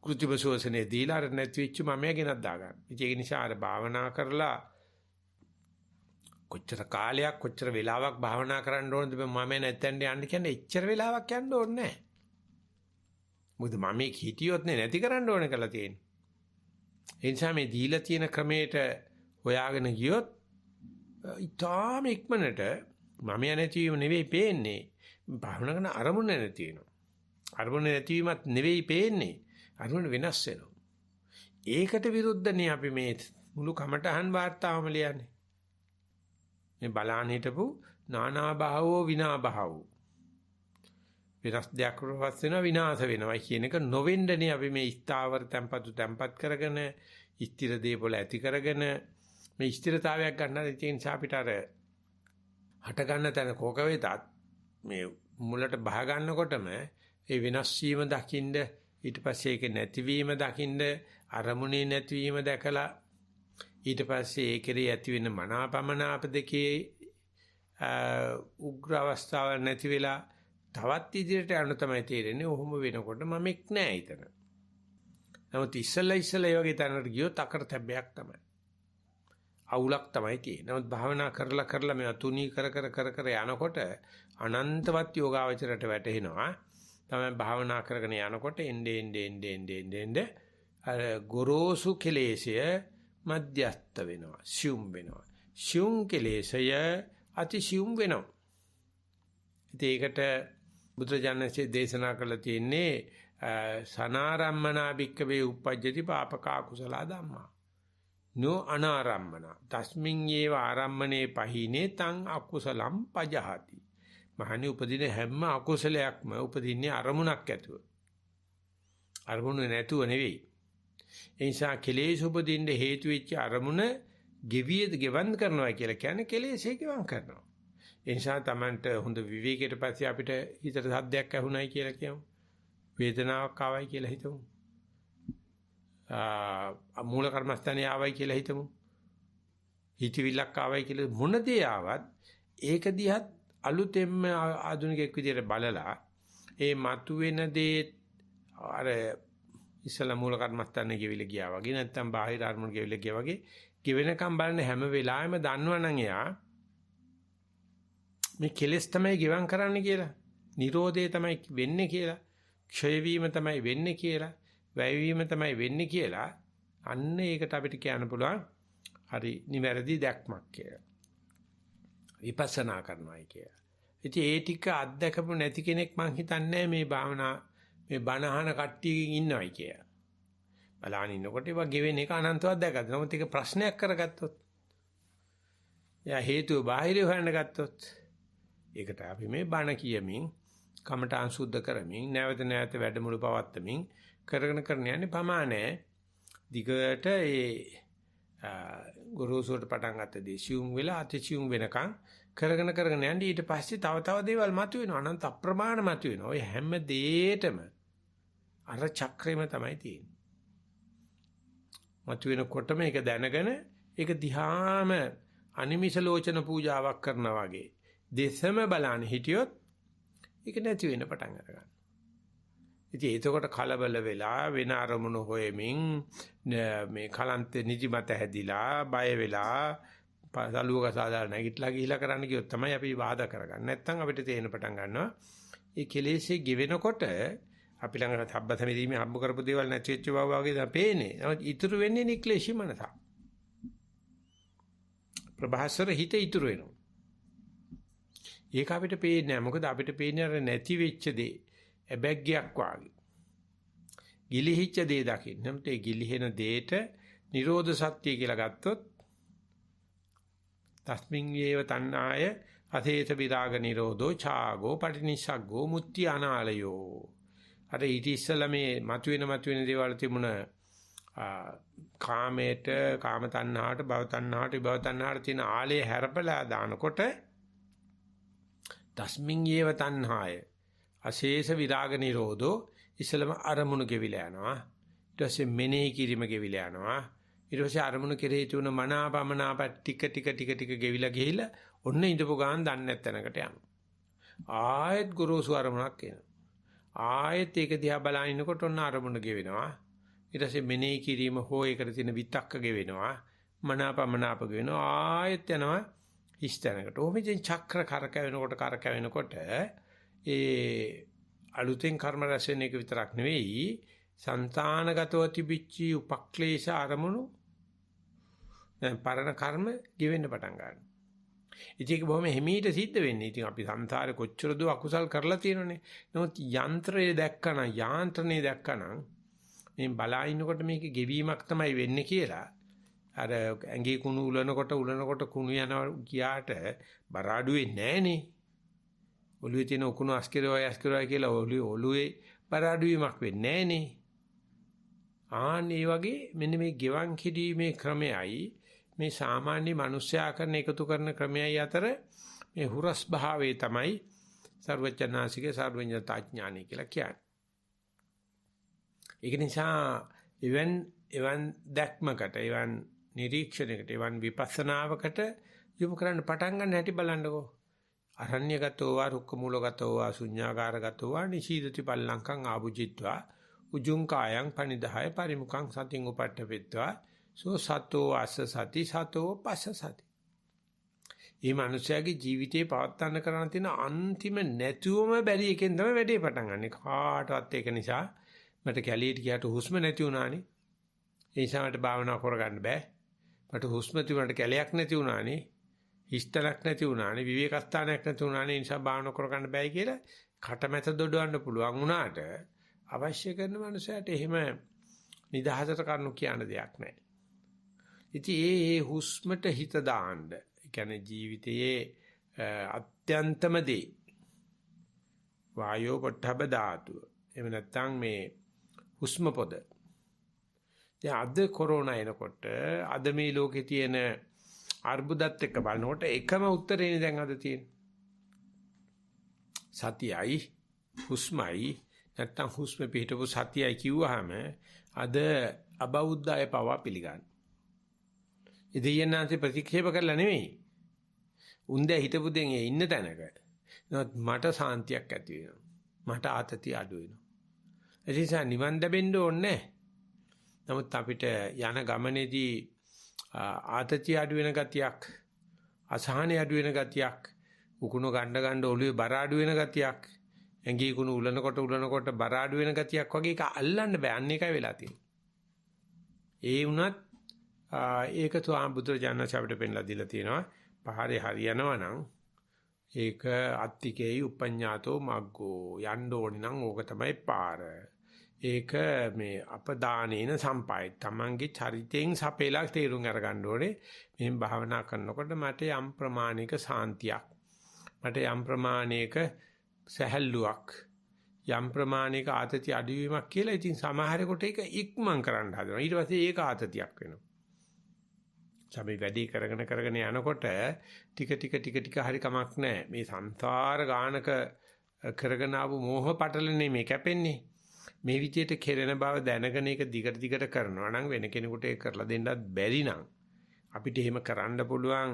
A: කෘත්‍රිම ශ්වසනයේ දීලා අර නැති වෙච්ච මමයා ගෙනත් දාගන්න. ඒක නිසා අර භාවනා කරලා කොච්චර කාලයක් කොච්චර වෙලාවක් භාවනා කරන්න ඕනද මම නැත්තෙන්ද යන්න කියන්නේ එච්චර වෙලාවක් යන්න ඕනේ නැහැ. මොකද මම හිටියොත් නැති කරන්න ඕනේ කියලා තියෙන්නේ. ඒ නිසා මේ දීලා තියෙන ක්‍රමයට හොයාගෙන ගියොත් ඊටාම ඉක්මනට මම නැතිවීම නෙවෙයි පේන්නේ. භාවනා කරන අරමුණ නැති වෙනවා. අරමුණ නැතිවීමත් නෙවෙයි පේන්නේ. අරමුණ වෙනස් වෙනවා. ඒකට විරුද්ධනේ අපි මේ මුළු කමඨහන් වාර්තාවම ලියන්නේ. මේ බලාන හිටපු නානා භාවෝ විනා භාවෝ. විනාශ දෙයක් රවස් වෙනවා විනාශ වෙනවා කියන එක නොවෙන්නනේ අපි මේ ස්ථාවර tempat කරගෙන ස්ථිර දේපොළ ඇති කරගෙන මේ ස්ථිරතාවයක් ගන්න තියෙන නිසා අපිට අර හට ගන්න තැන කෝක වේතත් මේ මුලට බහ ගන්නකොටම ඒ වෙනස් වීම දකින්න ඊට පස්සේ ඒක නැතිවීම දකින්න අරමුණේ නැතිවීම දැකලා ඊට පස්සේ ඒකේ ඇති වෙන මනාපමනාප දෙකේ උග්‍ර අවස්ථාව නැති වෙලා තවත් ඉදිරියට යන්න තමයි තේරෙන්නේ. ඔහොම වෙනකොට මම එක් නෑ හිතන. නමුත් ඉස්සලා ඒ වගේ තැනකට ගියොත් අකරතැබ්බයක් තමයි. අවුලක් තමයි තියෙන්නේ. නමුත් භාවනා කරලා මේවා තුනී කර යනකොට අනන්තවත් යෝගාවචරයට වැටෙනවා. තමයි භාවනා කරගෙන යනකොට එන්නේ අර ගොරෝසු කෙලෙසය මධ්‍යස්ත වෙනවා. සියුම් වෙනවා. සියුම් කෙලෙසය අතිසියුම් වෙනවා. ඒකට බුදුරජාණන්සේ දේශනා කළා තියෙන්නේ සනාරම්මනා භික්කවේ uppajjati පාපකා කුසල ධම්මා නෝ අනාරම්මන තස්මින් ඒව ආරම්මනේ පහිනේ තං අකුසලම් පජහති. මහණි උපදින හැම අකුසලයක්ම උපදින්නේ අරමුණක් ඇතුව. අරමුණ නැතුව නෙවෙයි. ඒ නිසා කෙලෙස් උපදින්න හේතු වෙච්ච අරමුණ ගෙවන් කරනවා කියලා කියන්නේ කෙලෙස්ේ ගෙවන් කරනවා. ඒ නිසා Tamanට හොඳ විවේකයට පස්සේ අපිට හිතට සද්දයක් ඇහුණයි කියලා කියමු. වේදනාවක් ආවයි කියලා හිතමු. මූල කර්මස්ථානේ ආවයි කියලා හිතමු. හිතවිල්ලක් ආවයි කියලා මොන දේ ආවත් ඒක දිහත් අලුතෙන්ම ආධුනිකෙක් විදියට බලලා ඒ මතුවෙන දේ අර ඉස්සලා මූල කර්මස්ථානේ ගෙවිලා ගියා වගේ නැත්නම් බාහිර අරමුණු ගෙවිලා ගියා වගේ ගෙවෙනකම් බලන හැම වෙලාවෙම දන්නවනම් එයා මේ කෙලෙස් තමයි ගෙවම් කරන්න කියලා. නිරෝධය තමයි වෙන්නේ කියලා. ක්ෂය වීම තමයි වෙන්නේ කියලා. වැය වීම තමයි වෙන්නේ කියලා. අන්න ඒකට අපිට කියන්න පුළුවන් හරි නිවැරදි දැක්මක් කියලා. විපස්සනා කරනවායි කියලා. ඉතින් ඒ ටික අත්දකපු නැති කෙනෙක් මං හිතන්නේ මේ භාවනා මේ බණහන කට්ටියකින් ඉන්නවයි කියලා. බලාගෙන ඉන්නකොට ඒවා ගෙවෙන එක අනන්තවත් දැකගන්න. නමුත් ඒක ප්‍රශ්නයක් කරගත්තොත් එයා හේතුව බාහිර හොයන්න ගත්තොත් ඒකට අපි මේ බණ කියමින් කමඨාන් සුද්ධ කරමින් නැවත නැවත වැඩමුළු පවත්තමින් කරගෙන යන්නේ ප්‍රමාණය. දිගට ඒ ගුරුසුවට පටන් ගත්ත දේ සියුම් වෙලා අතිසියුම් වෙනකන් කරගෙන යන්නේ. ඊට පස්සේ තව දේවල් මතුවෙනවා. අනන්ත අප්‍රමාණ මතුවෙනවා. ඔය හැම දෙයකටම අර චක්‍රෙම තමයි තියෙන්නේ. මතුවෙනකොටම ඒක දැනගෙන ඒක දිහාම අනිමිෂ ලෝචන පූජාවක් කරනවා වගේ දෙසම බලන්න හිටියොත් ඒක නැති වෙන්න පටන් ගන්නවා. ඉතින් ඒකකොට කලබල වෙලා වෙන අරමුණු හොයමින් මේ කලන්ත නිදිමත හැදිලා බය වෙලා සලුවක සාදාලා නැගිටලා ගිහිලා කරන්න ගියොත් තමයි අපි බාධා කරගන්නේ. නැත්තම් අපිට තේරෙන පටන් ගන්නවා මේ කෙලෙස්ේ ගෙවෙනකොට අපි ළඟ සම්බතමෙදීමේ හම්බ කරපු දේවල් නැති වෙච්ච බව වගේ තමයි පේන්නේ. නමුත් ඉතුරු වෙන්නේ නික්ලේශී මනස. ප්‍රභාසර හිත ඉතුරු වෙනවා. ඒක අපිට පේන්නේ නැහැ. මොකද අපිට පේන්නේ අර නැති වෙච්ච දේ. ඇබැග්ගයක් වාගේ. ගිලිහිච්ච දේ දකින්න. නමුත් ඒ ගිලිහෙන දේට නිරෝධ සත්‍ය කියලා ගත්තොත් තස්මින් වේව තණ්හාය අතේත විරාග නිරෝධෝ ඡාගෝ පටිනිස්සග්ගෝ මුත්‍ති අනාලයෝ. අර ඊට ඉස්සලා මේ මතුවෙන දේවල් තිබුණ කාමයට කාම තණ්හාවට භව තණ්හාවට විභව තණ්හාවට තියෙන ආලය හැරපලා දානකොට තස්මින් වේව තණ්හාය අශේෂ විරාග නිරෝධෝ ඉස්සලම අරමුණු ගෙවිලා යනවා. ඊට පස්සේ මෙනෙහි කිරීම ගෙවිලා යනවා. ඊට පස්සේ අරමුණු කෙරෙහි තුන මනාපමනාප ටික ගෙවිලා ගිහිල්ලා ඔන්න ඉඳපු ගාන දන්නේ නැත්නකට යනවා. ආයෙත් ගුරුසු අරමුණක් එනවා. ආයෙත් ඒක දිහා බලනකොට ඔන්න අරමුණ ගෙවෙනවා. ඊට පස්සේ මෙනෙහි කිරීම හෝ ඒකට තියෙන විතක්ක ගෙවෙනවා. මනාපමනාප ගෙවෙනවා. ආයෙත් යනවා හිස්තැනකට. ඔහොම ඉතින් චක්‍ර කරකැවෙනකොට ඒ අලුතෙන් කර්ම රැස් වෙන එක විතරක් නෙවෙයි సంతానගතව තිබිච්ච උපක්ලේශ අරමුණු දැන් පරණ කර්ම ගෙවෙන්න පටන් ගන්නවා. ඉතින් ඒක බොහොම හිමීට සිද්ධ වෙන්නේ. ඉතින් අපි සංසාරේ කොච්චර දෝ අකුසල් කරලා තියෙනවනේ. නමුත් යන්ත්‍රය දැක්කනම් යාන්ත්‍රණය දැක්කනම් මේ බලා ඉන්නකොට මේකේ ගෙවීමක් තමයි වෙන්නේ කියලා. අර ඇඟේ කුණු උලනකොට කුණු යනවා ගියාට බර අඩු වෙන්නේ නැහනේ. ඔළුවේ තියෙන උකුණු අස්කිරෝය කියලා ඔළුවේ බර අඩු වීමක් වෙන්නේ නැහනේ. ඒ වගේ මෙන්න මේ ගෙවන් කිරීමේ ක්‍රමයයි මේ සාමාන්‍ය මිනිස්යා කරන එකතු කරන ක්‍රමයයි අතර මේ හුරස් භාවයේ තමයි සර්වඥාසිකේ සර්වඥතා ඥානයි කියලා කියන්නේ. ඒක නිසා එවන් දැක්මකට එවන් නිරීක්ෂණයකට එවන් විපස්සනාවකට යොමු කරන්න පටන් ගන්න හැටි බලන්නකෝ. අරණ්‍යගතෝ වා රුක්ක මූලගතෝ වා ශුඤ්ඤාකාරගතෝ වා නිශීදති පල්ලංකං ආභුජිත්වා උජුං කායං පනිදාය පරිමුඛං සතින් උපට්ඨපෙත්වා සෝ සතෝ අස්ස සති සතෝ පස්ස සති. මේ මිනිස්යාගේ ජීවිතේ පවත්වන්න කරන්න තියෙන අන්තිම නැතුවම බැරි එකෙන් තමයි වැඩේ පටන් ගන්නෙ. කාටවත් ඒක නිසා මට කැලියට ගියාට හුස්ම නැති වුණානේ. ඒ නිසා මට භාවනා කරගන්න බෑ. මට හුස්ම තිබුණාට කැලයක් නැති වුණානේ. හිස්තලක් නැති වුණානේ. විවේක ස්ථානයක් නැති වුණානේ. ඒ නිසා භාවනා කරගන්න බෑ කියලා කටමැත දොඩවන්න පුළුවන් වුණාට අවශ්‍ය කරන මනුස්සයට එහෙම නිදහසට කරුණු කියන දෙයක් නැහැ. ඉතින් ඒ හුස්මට හිත දාන්න. ඒ කියන්නේ ජීවිතයේ අත්‍යන්තම දේ වායෝ පොට්ටබ ධාතුව. එහෙම නැත්නම් මේ හුස්ම පොද. දැන් අද කොරෝනා එනකොට අද මේ ලෝකේ තියෙන අර්බුදත් එක්ක බලනකොට එකම උත්තරේනේ දැන් අද තියෙන්නේ. සතියයි හුස්මයි නැත්තම් හුස්ම පිටපු සතියයි කිව්වහම අද අබෞද්ධ අය පවා පිළිගන්න. ඉතියන්නාන්සේ ප්‍රතික්ෂේප කරලා නෙමෙයි. උන්දේ හිටපු දෙන් ඉන්න තැනක. නමුත් මට සාන්තියක් ඇති වෙනවා. මට ආතතිය අඩු වෙනවා. ඒ නිසා නිවන් දැබෙන්න ඕනේ. නමුත් අපිට යන ගමනේදී ආතතිය අඩු වෙන ගතියක්, අසහනය අඩු වෙන ගතියක්, උකුණු ගන්න ඔළුවේ බර අඩු වෙන ගතියක්, ඇඟේ කුණු උලනකොට බර අඩු වෙන ගතියක් වගේ එක අල්ලන්න බෑ. අන්න එකයි වෙලා තියෙන්නේ. ඒ වුණත් ඒක බුදුරජාණන් අපිට පෙන්ලා දීලා තියෙනවා. පහරේ හරියනවා නම් ඒක අත්තිකේයි උපඤ්ඤාතෝ මග්ගෝ යන්න ඕනේ නම් ඕක තමයි පාර. ඒක මේ අපදානේන සම්පයි. Tamange චරිතෙන් සපේලා තේරුම් අරගන්න ඕනේ. මෙහෙම භාවනා කරනකොට මට යම් ප්‍රමාණික සාන්තියක්, මට යම් ප්‍රමාණික සැහැල්ලුවක්, යම් ප්‍රමාණික ආතති අඩුවීමක් කියලා. ඉතින් සමහරෙකුට ඒක ඉක්මන් කරන්න හදනවා. ඊට පස්සේ ඒක ආතතියක් වෙනවා. සමේ වැඩි කරගෙන යනකොට ටික හරි කමක් නැහැ. මේ සංසාර ගානක කරගෙන ආපු මෝහ පටලනේ මේ කැපෙන්නේ. මේ විදියට කෙරෙන බව දැනගෙන ඒක දිගට කරනවා නම් වෙන කෙනෙකුට ඒක කරලා දෙන්නත් බැරි නම් අපිට එහෙම කරන්න පුළුවන්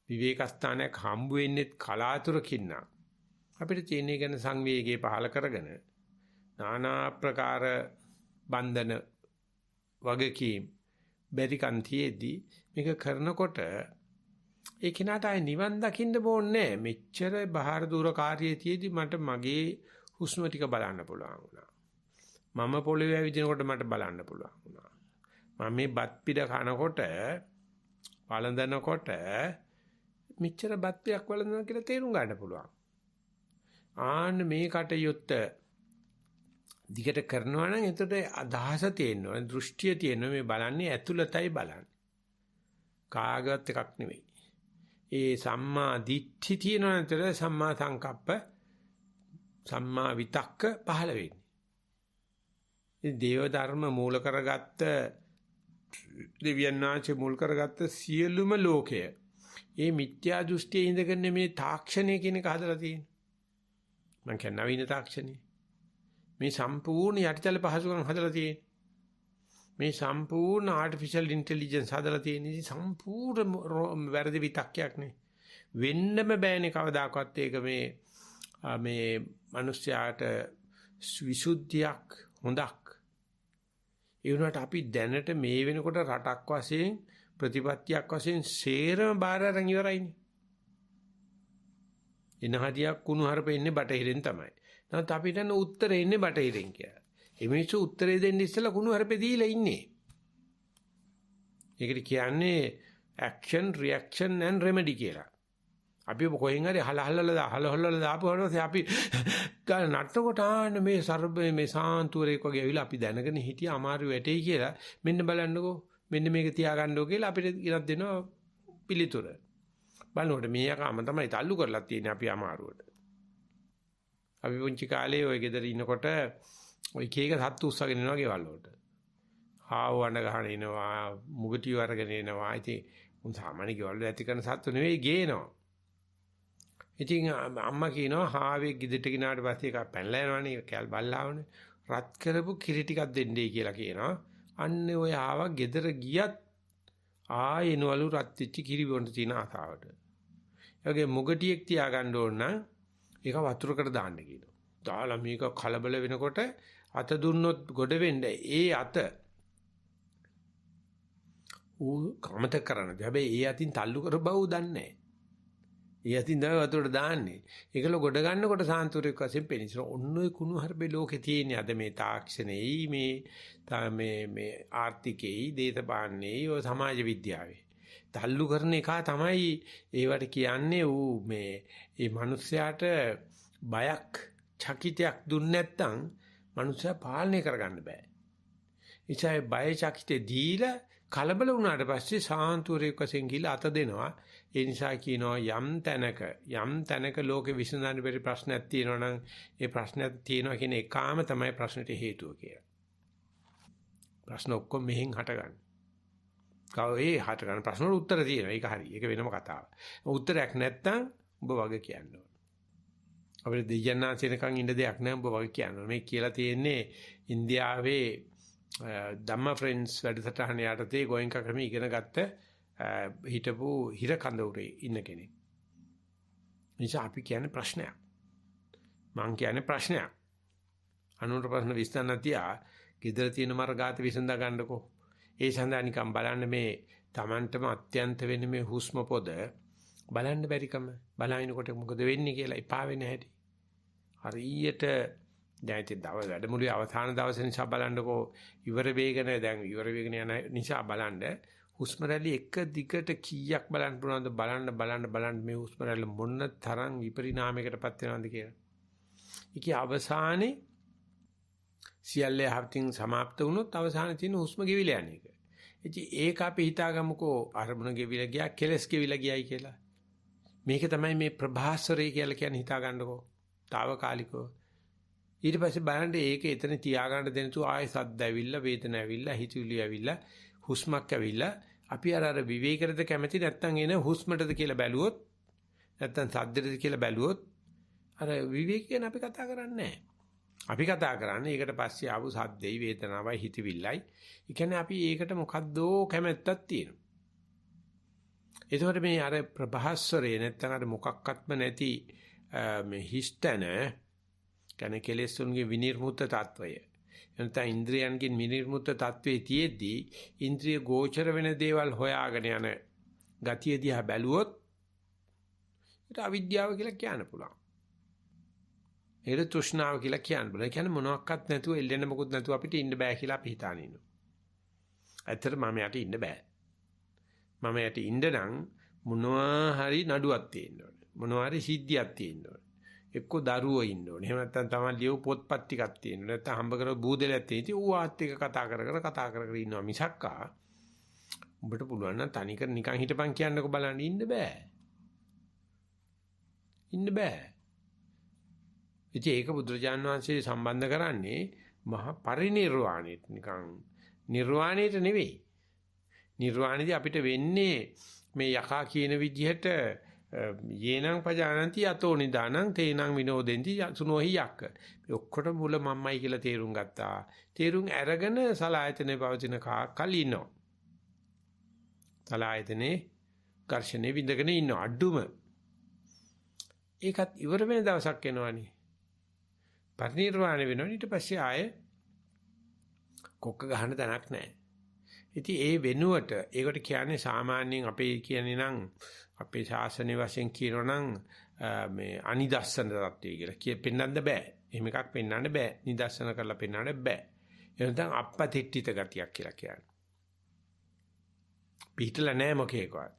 A: විවේක ස්ථානයක් හම්බ වෙන්නේ කලාතුරකින් නම් අපිට තියෙන ගැන සංවේගය පහල කරගෙන নানা ආකාර බන්ධන වගකීම් බැරි කන්තියේදී මේක කරනකොට ඒ කෙනාට ආයි නිවන් දකින්න ඕනේ මෙච්චර බාහිර දූර කාර්යයේදී මට මගේ හුස්ම ටික බලන්න පුළුවන් වුණා. මම පොළවේ ඇවිදිනකොට මට බලන්න පුළුවන් වුණා. මම මේ බත් පිට කනකොට වළඳනකොට මෙච්චර බත් පිටක් වළඳනවා කියලා තේරුම් ගන්න පුළුවන්. ආන්න මේ කටයුත්ත දිගට කරනවා නම් එතකොට අදහස තියෙනවා, දෘෂ්ටිය තියෙනවා. මේ බලන්නේ ඇතුළතයි බලන්නේ. කාගවත් එකක් නෙවෙයි. ඒ සම්මා දිට්ඨි තියෙනවා නේද? සම්මා සංකප්ප, සම්මා විතක්ක පහළ වෙන්නේ. දේව ධර්ම මූල කරගත්ත දෙවියන් වහන්සේ මූල කරගත්ත සියලුම ලෝකය මේ මිත්‍යා දෘෂ්ටියේ ඉඳගෙන මේ තාක්ෂණය කියන එක හදලා තියෙන්නේ. මම කියන්නේ නවීන තාක්ෂණය. මේ සම්පූර්ණ යටිතල පහසුකම් හදලා තියෙන්නේ. මේ සම්පූර්ණ ආටිෆිෂල් ඉන්ටෙලිජන්ස් හදලා තියෙන්නේ සම්පූර්ණ වැරදි විතක්යක් නේ. වෙන්නම බෑනේ කවදාකවත් ඒක මේ මිනිස්යාට විසුද්ධියක් හොඳක්. ඒ වුණාට අපි දැනට මේ වෙනකොට රටක් වශයෙන් ප්‍රතිපත්තියක් වශයෙන් සේරම බාර අරන් ඉවරයිනේ. එනහදියක් කුණු හරපෙ ඉන්නේ බටහිරෙන් තමයි. නැත්නම් අපිට යන උත්තරේ ඉන්නේ බටහිරෙන් කියලා. ඒ මිනිස්සු උත්තරේ දෙන්න ඉස්සෙල්ලා කුණු හරපෙ දීලා ඉන්නේ. ඒකට කියන්නේ action reaction and remedy කියලා. අපි කොහෙන් හරි හලහලලා දාපුවාට අපි ගාන නටනකොට ආන්න මේ සර්බේ මේ සාන්තුවරේක වගේ ඇවිල්ලා අපි දැනගෙන හිටිය අමාරු වැටෙයි කියලා මෙන්න බලන්නකෝ මෙන්න මේක තියාගන්නකෝ කියලා අපිට ඉරක් දෙනවා පිළිතුර. බලනකොට මේ යකාම තමයි තල්ලු කරලා තියෙන්නේ අපි අමාරුවට. අපි පුංචි කාලේ ওই ගෙදර ඉන්නකොට ওই එක එක සත්තු උස්සගෙන යනවා ගෙවල් වලට. හාව වණ ගහන එනවා, මුගටිය වර්ගන එනවා. ඉතින් උන් සාමාන්‍ය ගෙවල් වල ඇති කරන සත්තු නෙවෙයි ගේනවා. ඉතින් අම්මා කියනවා හාවේ ගෙදරට ගිනාට පස්සේ එකක් පැනලා යනවනේ කැල් බල්ලාවනේ. රත් කරපු කිරි ටිකක් දෙන්නයි කියලා කියනවා. අන්න ඔය ආවා ගෙදර ගියත් ආයෙනවලු රත් වෙච්ච කිරි බොන්න තියෙන ආසාවට. ඒ වගේ මුගටියෙක් තියාගන්න ඕන නම් ඒක වතුරකට දාන්න කියනවා. දාලා මේක කලබල වෙනකොට අත දුන්නොත් ගොඩ වෙන්න ඒ අත ඌ කමත කරන්නේ. හැබැයි ඒ අතින් තල්ලු කර බව දන්නේ නැහැ. ඒ අතින් තමයි වතුරට දාන්නේ. ඒකල ගොඩ ගන්නකොට සාන්තුරික වශයෙන් පෙනිසන ඔන්න ඔය කුණු හර්බේ ලෝකේ තියෙන්නේ අද මේ තාක්ෂණෙයි මේ ආර්ථිකෙයි දේශපාලනේයි ඔය සමාජ විද්‍යාවේ. තල්ලු කරන එක තමයි ඒවට කියන්නේ ඌ මේ මිනිස්යාට බයක් චකිතයක් දුන්නේ නැත්නම් මිනිස්සයා පාලනය කරගන්න බෑ. ඉතින් බය චකිතේ දීලා කලබල වුණාට පස්සේ සාන්තුරේක වශයෙන් කියලා අත දෙනවා. ඒ නිසා කියනවා යම් තැනක ලෝකෙ විසඳන්න බැරි ප්‍රශ්නයක් තියෙනවා නම් ඒ ප්‍රශ්නයක් තියෙනවා කියන එකාම තමයි ප්‍රශ්නෙට හේතුව කියලා. ප්‍රශ්න ඔක්කොම මෙහෙන් හටගන්නේ. ඒ හටගන්න ප්‍රශ්න වල උත්තර තියෙනවා. ඒක හරි. ඒක වෙනම කතාවක්. උත්තරයක් නැත්තම් ඔබ වගේ කියන්න ඕන. අපිට දෙයන්නාසෙනකන් ඉන්න දෙයක් නෑ ඔබ වගේ කියන්න ඕන. මේ කියලා තියෙන්නේ ඉන්දියාවේ ධම්ම ෆ්‍රෙන්ඩ්ස් වැඩසටහන යටතේ ගෝයන්කා ක්‍රම ඉගෙන ගත්ත හිටපු හිර කඳවුරේ ඉන්න කෙනෙක්. නිසා අපි කියන්නේ ප්‍රශ්නයක්. මං කියන්නේ ප්‍රශ්නයක්. අනුන්ට ප්‍රශ්න විසඳන්න තියා gedara තියෙන මර්ගාත විසඳ ගන්නකෝ. ඒ සඳහා නිකන් බලන්න මේ Tamanටම අත්‍යන්ත වෙන්නේ මේ හුස්ම පොද බලන්න බැරිකම බලනකොට මොකද වෙන්නේ කියලා එපා වෙන හැටි. හරියට දැන් ඉතින් දවස් වැඩමුළුවේ අවසාන දවසේ නිසා බලන්නකෝ ඉවර වේගන දැන් ඉවර වේගන යන නිසා බලන්න හුස්ම රැලි එක දිගට කීයක් බලන්න පුළුවන්ද බලන්න මේ හුස්ම රැල්ල මොන තරම් විපරිණාමයකටපත් වෙනවද කියලා. ඒකේ අවසානයේ සියල්ල හැප්ටින් સમાપ્ત වුණොත් අවසානයේ තියෙන හුස්ම ගෙවිලා යන එක. ඉතින් ඒක අපි හිතාගමුකෝ අරමුණ ගෙවිලා ගියා කෙලස් ගෙවිලා ගියයි කියලා. මේක තමයි මේ ප්‍රභාස්වරය කියලා කියන්නේ හිතාගන්නකෝ. తాවකාලිකව. ඊට පස්සේ බලන්න ඒක එතන තියාගන්න දෙනතු ආයෙ සද්ද ඇවිල්ලා වේදන ඇවිල්ලා හිතුවිලි ඇවිල්ලා හුස්මක් ඇවිල්ලා අපි අර විවේකයටද කැමති නැත්නම් එන හුස්මටද කියලා බැලුවොත් නැත්නම් සද්දෙටද කියලා බැලුවොත් අර විවේක ගැන අපි කතා කරන්නේ නැහැ. අපි කතා කරන්නේ ඒකට පස්සේ ආපු සද්දෙයි වේදනාවයි හිතවිල්ලයි. ඒ කියන්නේ අපි ඒකට මොකද්දෝ කැමැත්තක් තියෙනවා. ඒකෝට මේ අර ප්‍රභාස්වරේ නැත්නම් අර මොකක්වත්ම නැති මේ හිස්තන කියන්නේ කෙලෙස්ුන්ගේ විනිර්මුක්ත තත්වය. එනත ඉන්ද්‍රියන්ගේ විනිර්මුක්ත තත්වයේ තියේදී ඉන්ද්‍රිය ගෝචර වෙන දේවල් හොයාගෙන යන ගතිය දිහා බැලුවොත් ඒක අවිද්‍යාව කියලා කියන්න පුළුවන්. ඒක තෘෂ්ණාව කියලා කියන්න පුළුවන්. ඒ කියන්නේ මොනවත් නැතුව එල්ලෙන්න මොකුත් නැතුව අපිට ඉන්න බෑ කියලා අපි හිතාන ඉන්නවා. ඇත්තට මම යට ඉන්න බෑ. මම යට ඉන්න නම් මොනවා හරි නඩුවක් තියෙන්න ඕනේ. මොනවා හරි සිද්ධියක් තියෙන්න ඕනේ. එක්ක දරුවෝ ඉන්න ඕනේ. එහෙම නැත්නම් තමයි ලියව පොත්පත් ටිකක් තියෙන්න ඕනේ. නැත්නම් හම්බ කරව බූදලයක් තියෙන. ඉතින් ඌ ආත් එක කතා කර ඉන්නවා මිසක්කා. උඹට පුළුවන් නම් තනිකර නිකන් හිටපන් කියන්නකො බලන්න ඉන්න බෑ. ඉන්න බෑ. ඉතින් ඒක බුදුරජාන් වහන්සේ සම්බන්ධ කරන්නේ මහා පරිනිර්වාණයට නිකන් නිර්වාණයට නෙවෙයි. නිර්වාණයදී අපිට වෙන්නේ මේ යකා කියන විදිහට යේනං පජානಂತಿ යතෝ නිදානං තේනං විනෝදෙන්ති සුනෝහි යක්ක. මේ ඔක්කොට මුල මම්මයි කියලා තේරුම් ගත්තා. තේරුම් අරගෙන සලායතනේ පවතින කල් ඉන්නවා. සලායතනේ ඝර්ෂණේ විඳගෙන ඉන්න අඩුම. ඒකත් ඉවර වෙන දවසක් එනවනේ. පරිනිර්වාණය වෙනවා ඊට පස්සේ ආයේ කොක්ක ගහන්න තැනක් නැහැ. ඉතින් ඒ වෙනුවට ඒකට කියන්නේ සාමාන්‍යයෙන් අපේ කියන්නේ නම් අපේ ශාසනය වශයෙන් කියනවා නම් මේ අනිදස්සන தත්ත්වය කියලා පෙන්වන්න බෑ. එහෙම එකක් පෙන්වන්න බෑ. නිදර්ශන කරලා පෙන්වන්න බෑ. ඒ නැත්නම් අපපතිට්ඨිත ගතියක් කියලා කියන්නේ. පිටලා නැහැ මොකේකවත්.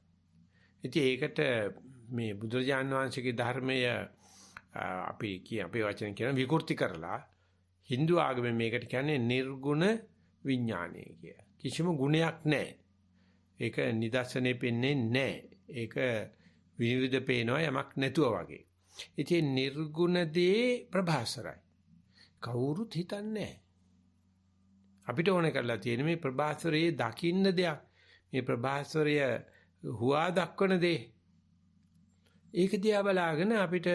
A: ඉතින් ඒකට මේ බුදුරජාණන් වහන්සේගේ ධර්මය අපි අපේ වචන කියන විකෘති කරලා Hindu ආගමේ මේකට කියන්නේ නිර්ගුණ විඥානය කිය. කිසිම ගුණයක් නැහැ. ඒක නිදර්ශනේ පෙන්නේ නැහැ. ඒක විවිධ පේනවා යමක් නැතුව වගේ. ඉතින් නිර්ගුණදී ප්‍රභාසරයි. කවුරුත් හිතන්නේ නැහැ. අපිට ඕන කරලා තියෙන මේ ප්‍රභාසරයේ දකින්න දෙයක්. මේ ප්‍රභාසරය හුවා දක්වන දේ. ඒක දිහා බලාගෙන අපිට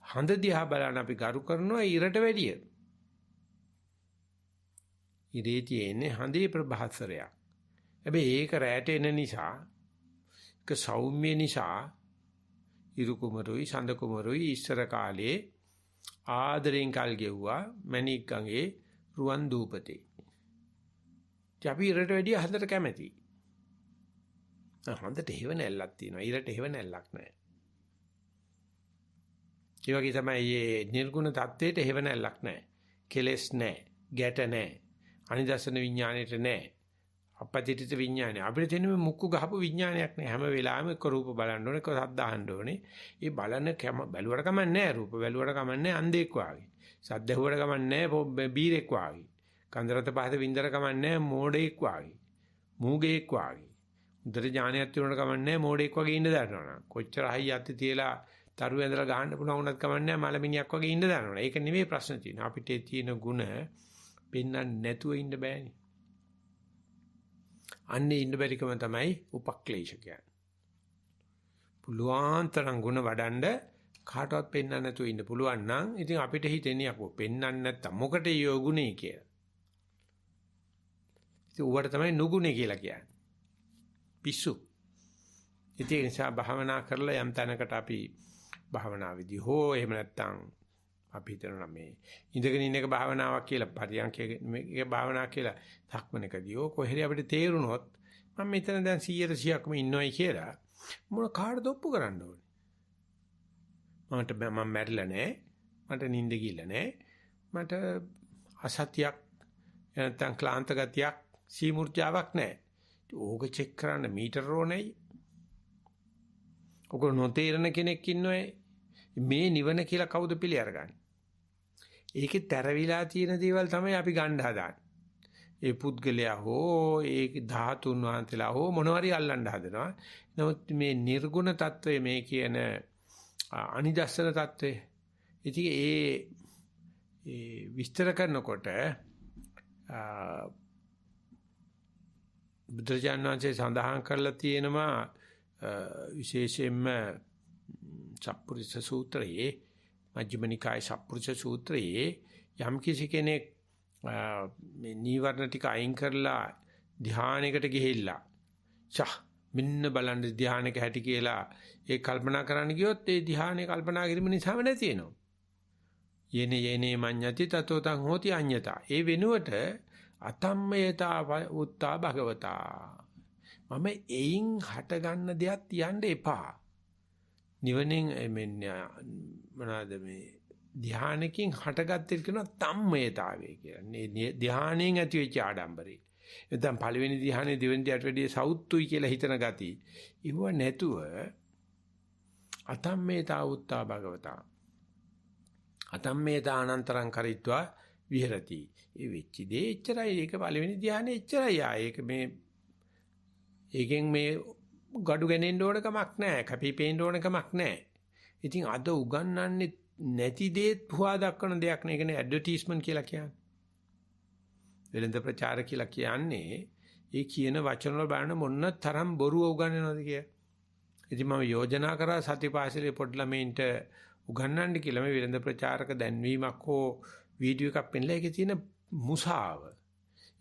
A: හඳ දිහා බලන අපි ගරු කරනවා ඉරට වැඩිය. ඉරේ තියෙන්නේ හඳේ ප්‍රභාසරයක්. හැබැයි ඒක රැට එන නිසා, ඒක සෞම්‍ය නිසා ඉරු කුමරුයි සඳ කුමරුයි ඉස්සර කාලේ ආදරෙන් කල් ගෙව්වා මණික් ගඟේ රුවන් දූපතේ. අපි ඉරට වැඩිය හඳට කැමැති. හඳට හේව නැල්ලක් තියෙනවා. ඉරට හේව නැල්ලක් නැහැ. ඒ වගේ තමයි මේ නිර්ගුණ தത്വෙට හේව නැල්ලක් නැහැ. කෙලස් නැහැ. ගැට නැහැ. අනිදර්ශන විඥාණයට නැහැ. අපපතිත විඥානය. අපිට තියෙන මේ මුක්කු ගහපු විඥානයක් නෑ. හැම වෙලාවෙම එක රූප බලන්න ඕනේ, එක සද්ද අහන්න ඕනේ. ඒ බලන බැලුවට කමන්නේ නෑ. රූප බැලුවට කමන්නේ අන්ධෙක් වාගේ. සද්ද ඇහුවට කමන්නේ නෑ බීරෙක් වාගේ. කන්දරත පහත වින්දර කමන්නේ මෝඩෙක් වාගේ. මූගෙක් වාගේ. උදේ ඥානයක් තියුණාට කමන්නේ මෝඩෙක් වගේ ඉන්න දානවා. කොච්චර හයියත් තියලා තරු ඇඳලා ගහන්න පුළුවන් වුණත් කමන්නේ මලමිනියක් වගේ ඉන්න දානවා. ඒක නෙමෙයි ප්‍රශ්න තියෙන්නේ. අපිට තියෙන ಗುಣ පෙන්වන්න නැතුව ඉන්න බෑනේ. අන්නේ ඉන්න බැරිකම තමයි උපක්ලේශ කියන්නේ. පුළුවන් තරම් ಗುಣ වඩන්න කාටවත් පෙන්වන්න නැතුව ඉන්න පුළුවන් නම් ඉතින් අපිට හිතෙන්නේ අපෝ පෙන්වන්න නැත්තම් මොකට යෝගුනේ කියලා. ඉතින් උවට තමයි නුගුනේ කියලා කියන්නේ. පිස්සු. ඉතින් ඒ නිසා භාවනා කරලා යම් තැනකට අපි භාවනා විදි හෝ එහෙම නැත්තම් අපි හිතනවා මේ ඉඳගෙන ඉන්න එක භාවනාවක් කියලා පරියන්කේ මේක භාවනාවක් කියලා ධක්මනකදී ඕක කොහෙද අපිට තේරුනොත් මම මෙතන දැන් 100%ක්ම ඉන්නවයි කියලා මොන කාටද ඔප්පු කරන්න ඕනේ මම මැරිලා නැහැ මට නිින්ද ගිල්ල නැහැ මට අසතියක් නැත්නම් ක්ලාන්ත ගතියක් සීමුර්ජාවක් නැහැ ඕක චෙක් කරන්න මීටර ඕනේ ඔක නොතේරෙන කෙනෙක් ඉන්නවයි මේ නිවන කියලා කවුද පිළි අරගන්නේ ඒකේ තරවිලා තියෙන දේවල් තමයි අපි ගන්න හදාන්නේ. ඒ පුද්ගලයා හෝ ඒ ධාතුන් වහන්සේලා හෝ මොනවාරි අල්ලන්න හදනවා. නමුත් මේ නිර්ගුණ తত্ত্বය මේ කියන අනිදස්සන తত্ত্বය ඉතින් ඒ විස්තර කරනකොට බුදුරජාණන් වහන්සේ සඳහන් කරලා තියෙනවා විශේෂයෙන්ම සප්පුරිස සූත්‍රයේ මජ්ක්‍ධිම නිකාය සප්පුරුෂ සූත්‍රයේ යම් කිසි කෙනෙක් මේ නීවරණ ටික අයින් කරලා ධානයකට ගිහිල්ලා මෙන්න බලන්න ධානයක හැටි කියලා ඒ කල්පනා කරන්න ගියොත් ඒ ධානය කල්පනා කිරීම නිසාම නැති වෙනවා. යේනේ මඤ්ඤති තතෝ තං හෝති අඤ්ඤතා. ඒ වෙනුවට අතම්මයතා උත්තා භගවතා. මම එයින් හට ගන්න දෙයක් තියන්න එපා. නිවනෙන් මොනවාද මේ ධානයකින් හටගත්තේ කියන තම්මයතාවය කියන්නේ ධානයෙන් ඇති වෙච්ච ආඩම්බරේ. නැත්නම් පළවෙනි ධානයේ දෙවෙනි ධානයට වැඩිය සෞතුයි කියලා හිතන ගති. ඉව නැතුව අතම්මේතා උත්තා භගවතා. අතම්මේතා අනන්තරං කරිත්වා විහෙරති. ඒ වෙච්ච දේ එච්චරයි. ඒක පළවෙනි ධානයේ එච්චරයි. ඒක මේ ඒකෙන් මේ gadu ගණෙන්න ඕන කමක් නැහැ. කැපිපේන්න ඕන කමක් නැහැ. ඉතින් අද උගන්වන්නේ නැති දේත් හුවා දක්වන දෙයක් නේ. ඒකනේ ඇඩ්වර්ටයිස්මන්ට් කියලා කියන්නේ. වෙළඳ ප්‍රචාර කියලා කියන්නේ ඒ කියන වචන වල බලන මොන තරම් බොරුව උගන්වනවද කියලා. ඉතින් මම යෝජනා කරා සතිපාසලේ පොඩි ළමයින්ට උගන්වන්න කියලා මේ වෙළඳ ප්‍රචාරක දැන්වීමක් හෝ වීඩියෝ එකක් පෙන්නලා ඒකේ තියෙන මුසාව.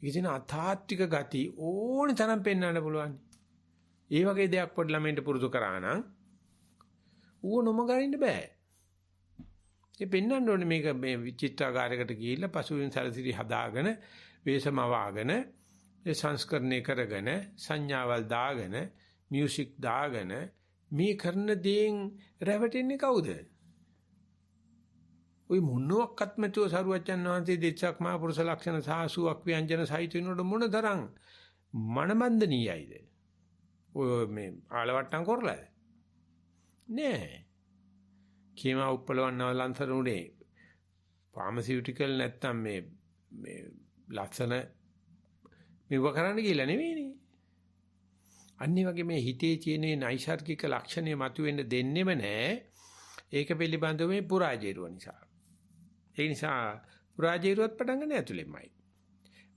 A: ඒකේ තියෙන අතාත්වික ගති ඕනි තරම් පෙන්වන්න පුළුවන්. ඒ වගේ දෙයක් පොඩි ළමයින්ට පුරුදු කරා නම් ඌව නොමගරින්න බෑ. ඒ පෙන්වන්න ඕනේ මේක මේ විචිත්‍රාගාරයකට ගිහිල්ලා පසුවෙන් සැලසිලි හදාගෙන වේශම වාගෙන ඒ සංස්කරණය කරගෙන සංඥාවල් දාගෙන මියුසික් දාගෙන මේ කරන දේෙන් රැවටෙන්නේ කවුද? ওই මොනක්වත් මෙතෝ සරුවච්චන් වහන්සේ දෙච්චක් මහ පුරුෂ ලක්ෂණ සාසුවක් ව්‍යංජන සහිත වෙනකොට මොන තරම් මනමන්දනීයයිද? ඔය මේ ආලවට්ටම් කරලා නෑ. කීමා උප්පලවන්නව ලන්සරුනේ ෆාමසිටිකල් නැත්තම් මේ ලස්සන මෙව කරන්න කියලා නෙවෙයිනේ. අනිත් වගේ මේ හිතේ තියෙන නයිසර්ගික ලක්ෂණය මතුවෙන්න දෙන්නෙම නෑ. ඒක පිළිබඳව මේ පුරාජේරුව නිසා. ඒ නිසා පුරාජේරුවත් පටන් ගන්න ඇතුළෙන්මයි.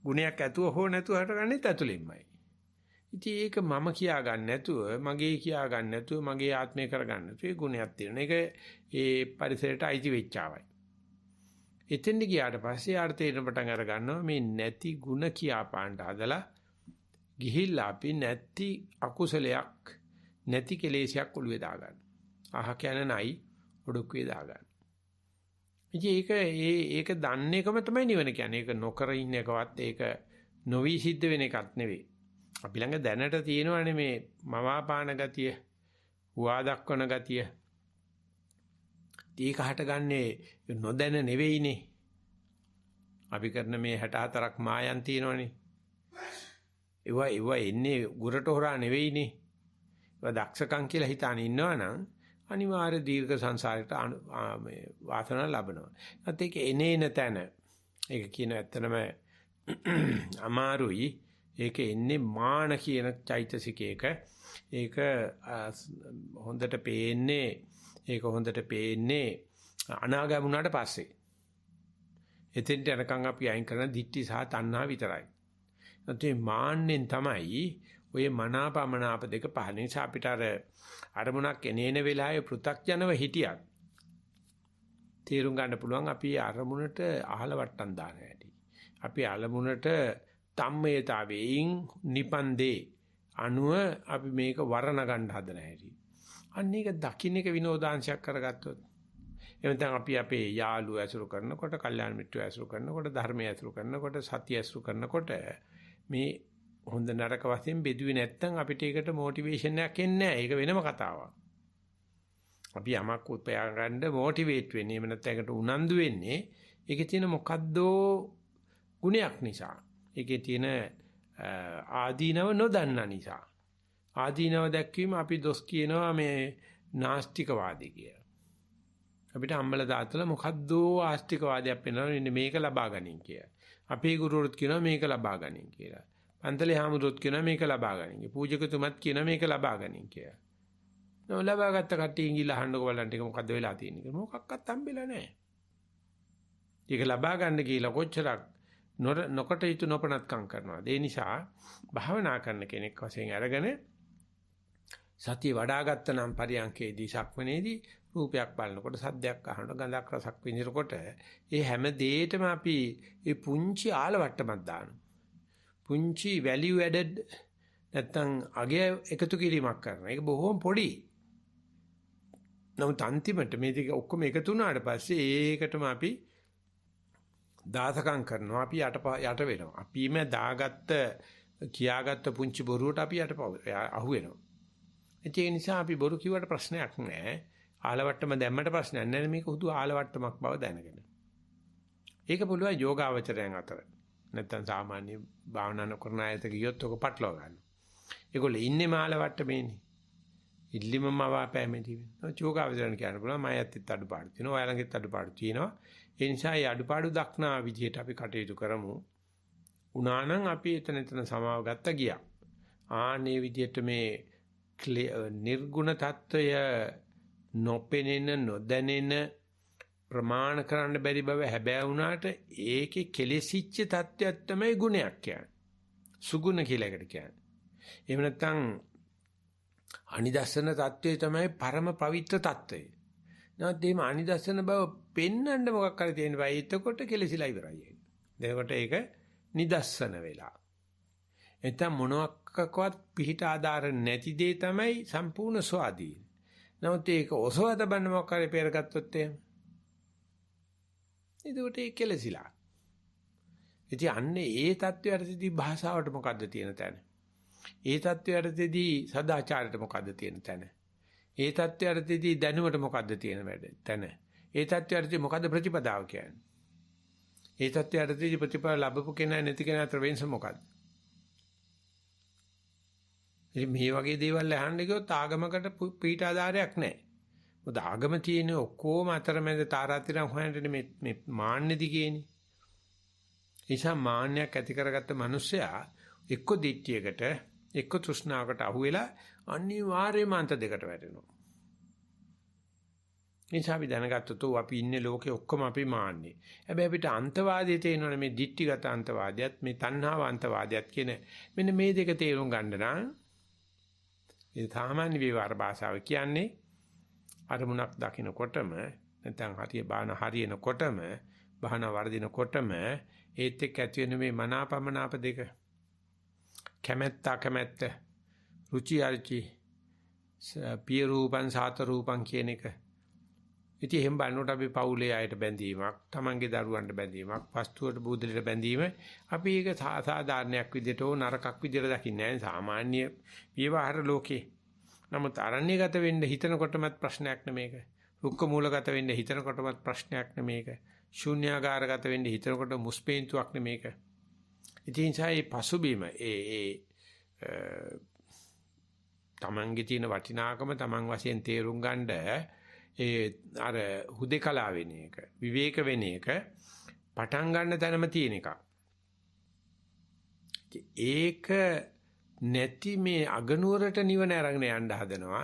A: ගුණයක් ඇතුව හෝ නැතුව හටගන්නෙත් ඇතුළෙන්මයි. ඉතින් ඒක මම කියා ගන්න නැතුව, මගේ කියා ගන්න නැතුව, මගේ ආත්මය කර ගන්න නැතුව ඒ ගුණයක් තියෙනවා. ඒක ඒ පරිසරයට අයිති වෙච්චාවයි. එතෙන්ද ගියාට පස්සේ ආර්ථේන පටන් අර ගන්නවා මේ නැති ಗುಣ කියා පාන්න හදලා ගිහිල්ලා අපි නැති අකුසලයක් නැති කෙලෙසයක් ඔළුවේ දාගන්න. අහ කියන නයි ඔඩොක්කුවේ දාගන්න. ඉතින් ඒක දන්නේ එකම තමයි නිවන කියන්නේ. ඒක නොකර ඉන්න එකවත් ඒක නොවි සිද්ධ වෙන එකක් නෙවෙයි. අපි ළඟ දැනට තියෙනවානේ මේ මවාපාන ගතිය, හුවා දක්වන ගතිය. ඒක හටගන්නේ නොදැන නෙවෙයිනේ. අපි කරන මේ 64ක් මායන් තියෙනවනේ. ඒවා එන්නේ ගුරට හොරා නෙවෙයිනේ. ඒවා දක්ෂකම් කියලා හිතාන ඉන්නවනම් අනිවාර්ය දීර්ඝ සංසාරයට මේ වාසනාව ලබනවා. නැත්නම් ඒක එනේන තැන. ඒක කියන ඇත්තනම අමාරුයි. ඒක එන්නේ මාන කියන චෛතසිකයක. ඒක හොඳට පේන්නේ අනාගමුණාට පස්සේ. එතෙන්ට යනකම් අපි අයින් කරන දික්ටි සහ තණ්හා විතරයි. නැත්නම් මාන්නෙන් තමයි ඔය මනාපමනාප දෙක පහළ නිසා අපිට අරමුණක් එනේන වෙලාවේ පෘ탁ජනව හිටියත් තේරුම් ගන්න පුළුවන් අපි අරමුණට අහල වට්ටම් දාන හැටි. අපි අරමුණට තම්මේතාවයෙන් නිපන්දේ අනුව අපි මේක වර්ණ ගන්න හදන හැටි. අන්න ඒක දකින්න එක විනෝදාංශයක් කරගත්තොත් එවෙන්තන් අපි අපේ යාළුවෝ ඇසුරු කරනකොට, කල්යාණ මිත්‍රයෝ ඇසුරු කරනකොට, ධර්මයේ ඇසුරු කරනකොට, සතිය ඇසුරු කරනකොට මේ හොඳ නරක වශයෙන් බෙදුවේ නැත්නම් අපිට ඒකට මොටිවේෂන් එකක් එන්නේ නැහැ. ඒක වෙනම කතාවක්. අපි යමක් උපයා ගන්න මොටිවේට් වෙන්නේ, එහෙම නැත්නම් ඒකට උනන්දු වෙන්නේ ඒකේ තියෙන මොකද්දෝ ගුණයක් නිසා. ඒකේ තියෙන ආදීනව නොදන්නා නිසා. ආදීනව දැක්වීම අපි දොස් කියනවා මේ නාස්තිකවාදී කියලා. අපිට අම්බල දාතල මොකද්දෝ ආස්තිකවාදයක් වෙනවා මේක ලබා ගනින් කියලා. අපේ ගුරුවරුත් කියනවා මේක ලබා ගනින් කියලා. පන්තලේ හාමුදුරුවොත් කියනවා මේක ලබා ගනින්. පූජකතුමත් කියනවා මේක ලබා ගනින් කියලා. නෝ ලබාගත්ත කට්ටියන් ගිහලා අහන්නකො බලන්න ටික මොකද්ද වෙලා තියෙන්නේ කියලා. මොකක්වත් හම්බෙලා නැහැ. ඒක ලබා ගන්න කියලා කොච්චරක් නොකට යුතු නොපනත්කම් කරනවා. ඒ නිසා භාවනා කරන කෙනෙක් වශයෙන් අරගෙන සතිය වඩාගත්ත නම් පරියන්කේදී සක්මනේදී රූපයක් බලනකොට සද්දයක් අහනකොට ගඳක් රසක් විඳිනකොට ඒ හැම දෙයකම අපි ඒ පුංචි ආලවට්ටමක් දානවා. පුංචි වැලියු ඇඩඩ් නැත්තම් අගය එකතු කිරීමක් කරනවා. ඒක බොහොම පොඩි. නමුත් අන්තිමට මේ ටික ඔක්කොම එකතු වුණාට පස්සේ ඒකටම අපි දාසකම් කරනවා. අපි යට වෙනවා. අපිම දාගත්ත කියාගත්ත පුංචි බොරුවට අපි අහු වෙනවා. ඒ නිසා අපි බොරු කිව්වට ප්‍රශ්නයක් නැහැ. ආලවට්ටම දැම්මට ප්‍රශ්නයක් නැහැ. මේක හුදු ආලවට්ටමක් බව දැනගෙන. ඒක පුළුවන් යෝගාවචරයන් අතර. නැත්තම් සාමාන්‍ය භාවනා කරන අයට ගියොත් ඔක පටලවා ගන්න. ඒගොල්ලෝ ඉන්නේ ආලවට්ටමේනේ. ඉල්ලිමම වාපෑමේදී. යෝගාවචරයන් කියන්න පුළුවන් මම ඇත්තත් අඩුපාඩු තියෙනවා. ඔයාලගෙත් අඩුපාඩු තියෙනවා. ඒ නිසා මේ අඩුපාඩු දක්නා විදිහට අපි කටයුතු කරමු. උනානම් අපි එතන සමාව ගත්ත ගියා. ආනේ විදිහට මේ නිර්ගුණ తত্ত্বය නොපෙනෙන නොදැනෙන ප්‍රමාණ කරන්න බැරි බව හැබෑ වුණාට ඒකේ කෙලෙසිච්ච தත්වයක් තමයි ගුණයක් කියන්නේ. සුගුණ කියලා එකට කියන්නේ. එහෙම නැත්නම් අනිදස්සන தත්වය තමයි පරම පවිත්‍ර தත්වය. නැත්නම් මේ අනිදස්සන බව පෙන්වන්න මොකක් හරි තියෙන බයි එතකොට කෙලෙසිලා ඉවරයි. එතකොට ඒක නිදස්සන වෙලා. එතන මොනක්කවත් පිහිට ආධාර නැති දේ තමයි සම්පූර්ණ ස්වාධීන. නමුත් ඒක ඔසවත බන්න මොකක් හරි පෙරගත්තොත් එහෙම. ඒකට ඒ කෙලසිලා. ඉතින් අන්නේ ඒ தත්වයටදී භාෂාවට මොකද්ද තියෙන තැන? ඒ தත්වයටදී සදාචාරයට මොකද්ද තියෙන තැන? ඒ தත්වයටදී දැනුමට මොකද්ද තියෙන තැන? ඒ தත්වයටදී මොකද්ද ප්‍රතිපදාව කියන්නේ? ඒ தත්වයටදී ප්‍රතිපදාව ලැබපු කෙනා නැති කෙනා අතර වෙනස මොකද්ද? ඉතින් මේ වගේ දේවල් අහන්න ගියොත් ආගමකට පීඨ ආධාරයක් නැහැ. මොකද ආගම තියෙන ඔක්කොම අතරමැද තාරාතිරම් හොයන්නේ මේ මාන්නේ දිගේනේ. නිසා මාන්නයක් ඇති කරගත්ත මිනිස්සයා එක්ක දිට්ඨියකට එක්ක තෘෂ්ණාවකට අහු වෙලා අනිවාර්යයෙන්ම අන්ත දෙකට වැටෙනවා. නිසා අපි දැනගත්තොත් අපි ඉන්නේ ලෝකේ ඔක්කොම අපි මාන්නේ. හැබැයි අපිට අන්තවාදයේ තේරෙනවනේ මේ දිට්ඨිගත අන්තවාදයත් මේ තණ්හාව අන්තවාදයත් කියන මෙන්න මේ දෙක තේරුම් ගන්න නම් ඒ සාමාන්‍ය විවර භාෂාව කියන්නේ අරමුණක් දකින්නකොටම නැත්නම් හරිය බාන හරියනකොටම බහන වර්ධිනකොටම ඒත් එක්ක ඇති වෙන මේ මනාපමනාප දෙක කැමැත්ත රුචි අරුචි පිය රූපං සාත රූපං කියන එක. ඉතින් එහෙම බලනකොට අපි පවුලේ අයට බැඳීමක්, තමන්ගේ දරුවන්ට බැඳීමක්, වස්තුවට බුදලට බැඳීම අපි ඒක සාධාරණයක් විදිහට හෝ නරකක් විදිහට දකින්නේ නැහැ සාමාන්‍ය විවහාර ලෝකේ. නමුත් අරණ්‍යගත වෙන්න හිතනකොටමත් ප්‍රශ්නයක් නෙමේක. රුක්ක මූලගත වෙන්න හිතනකොටමත් ප්‍රශ්නයක් නෙමේක. ශූන්‍යාකාරගත වෙන්න හිතනකොට මුස්පේන්තුවක් නෙමේක. ඉතින් ඒ පසුබිම තමන්ගේ තියෙන වටිනාකම තමන් වශයෙන් තේරුම් ගන්න අර හුදේකලා වෙන එක විවේක වෙන එක පටන් ගන්න තැනම තියෙන එකක්. ඒක නැති මේ අගනුවරට නිවන අරගෙන යන්න හදනවා.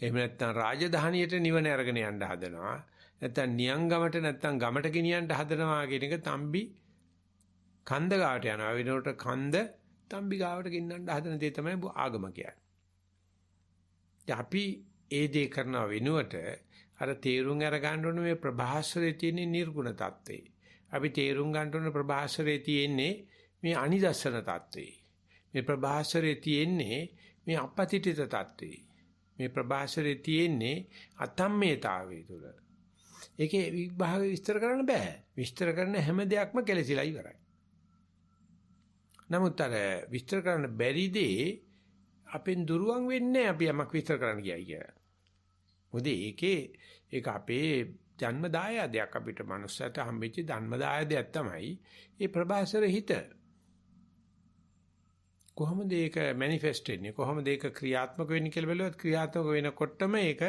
A: එහෙම නැත්නම් රාජධානියට නිවන අරගෙන යන්න හදනවා. නැත්නම් නියංගමට නැත්නම් ගමට ගෙනියන්න හදනවා කියන එක තම්බි කන්ද ගාවට යනවා. වෙනකොට කන්ද තම්බි ගාවට ගෙන්නන්න හදන දේ තමයි ආගම කියන්නේ. අපි ඒ දේ කරන වෙනුවට අර තේරුම් අර ගන්න ඕනේ මේ ප්‍රභාස්වරයේ තියෙන නිර්ගුණ தત્වේ. අපි තේරුම් ගන්න ඕනේ ප්‍රභාස්වරයේ තියෙන්නේ මේ අනිදස්සන தત્වේ. මේ ප්‍රභාස්වරයේ තියෙන්නේ මේ අපපතිත தત્වේ. මේ ප්‍රභාස්වරයේ තියෙන්නේ අතම්මේතාවය තුළ. ඒකේ විභාග විස්තර කරන්න බෑ. විස්තර කරන හැම දෙයක්ම කෙලසිලා ඉවරයි. නමුත් අර විස්තර කරන්න බැරි දේ අපෙන් දුරුවන් වෙන්නේ අපි යමක් විස්තර කරන්න ගියයි කියලා. මොකද ඒක අපේ ජන්ම දායාදයක් අපිට මනුස්සයට හම්බෙච්ච ජන්ම දායාදයක් තමයි මේ ප්‍රභාසර හිත. කොහොමද ඒක මැනිෆෙස්ට් වෙන්නේ? කොහොමද ඒක ක්‍රියාත්මක වෙන්නේ කියලා බලුවත් ක්‍රියාත්මක වෙනකොටම ඒක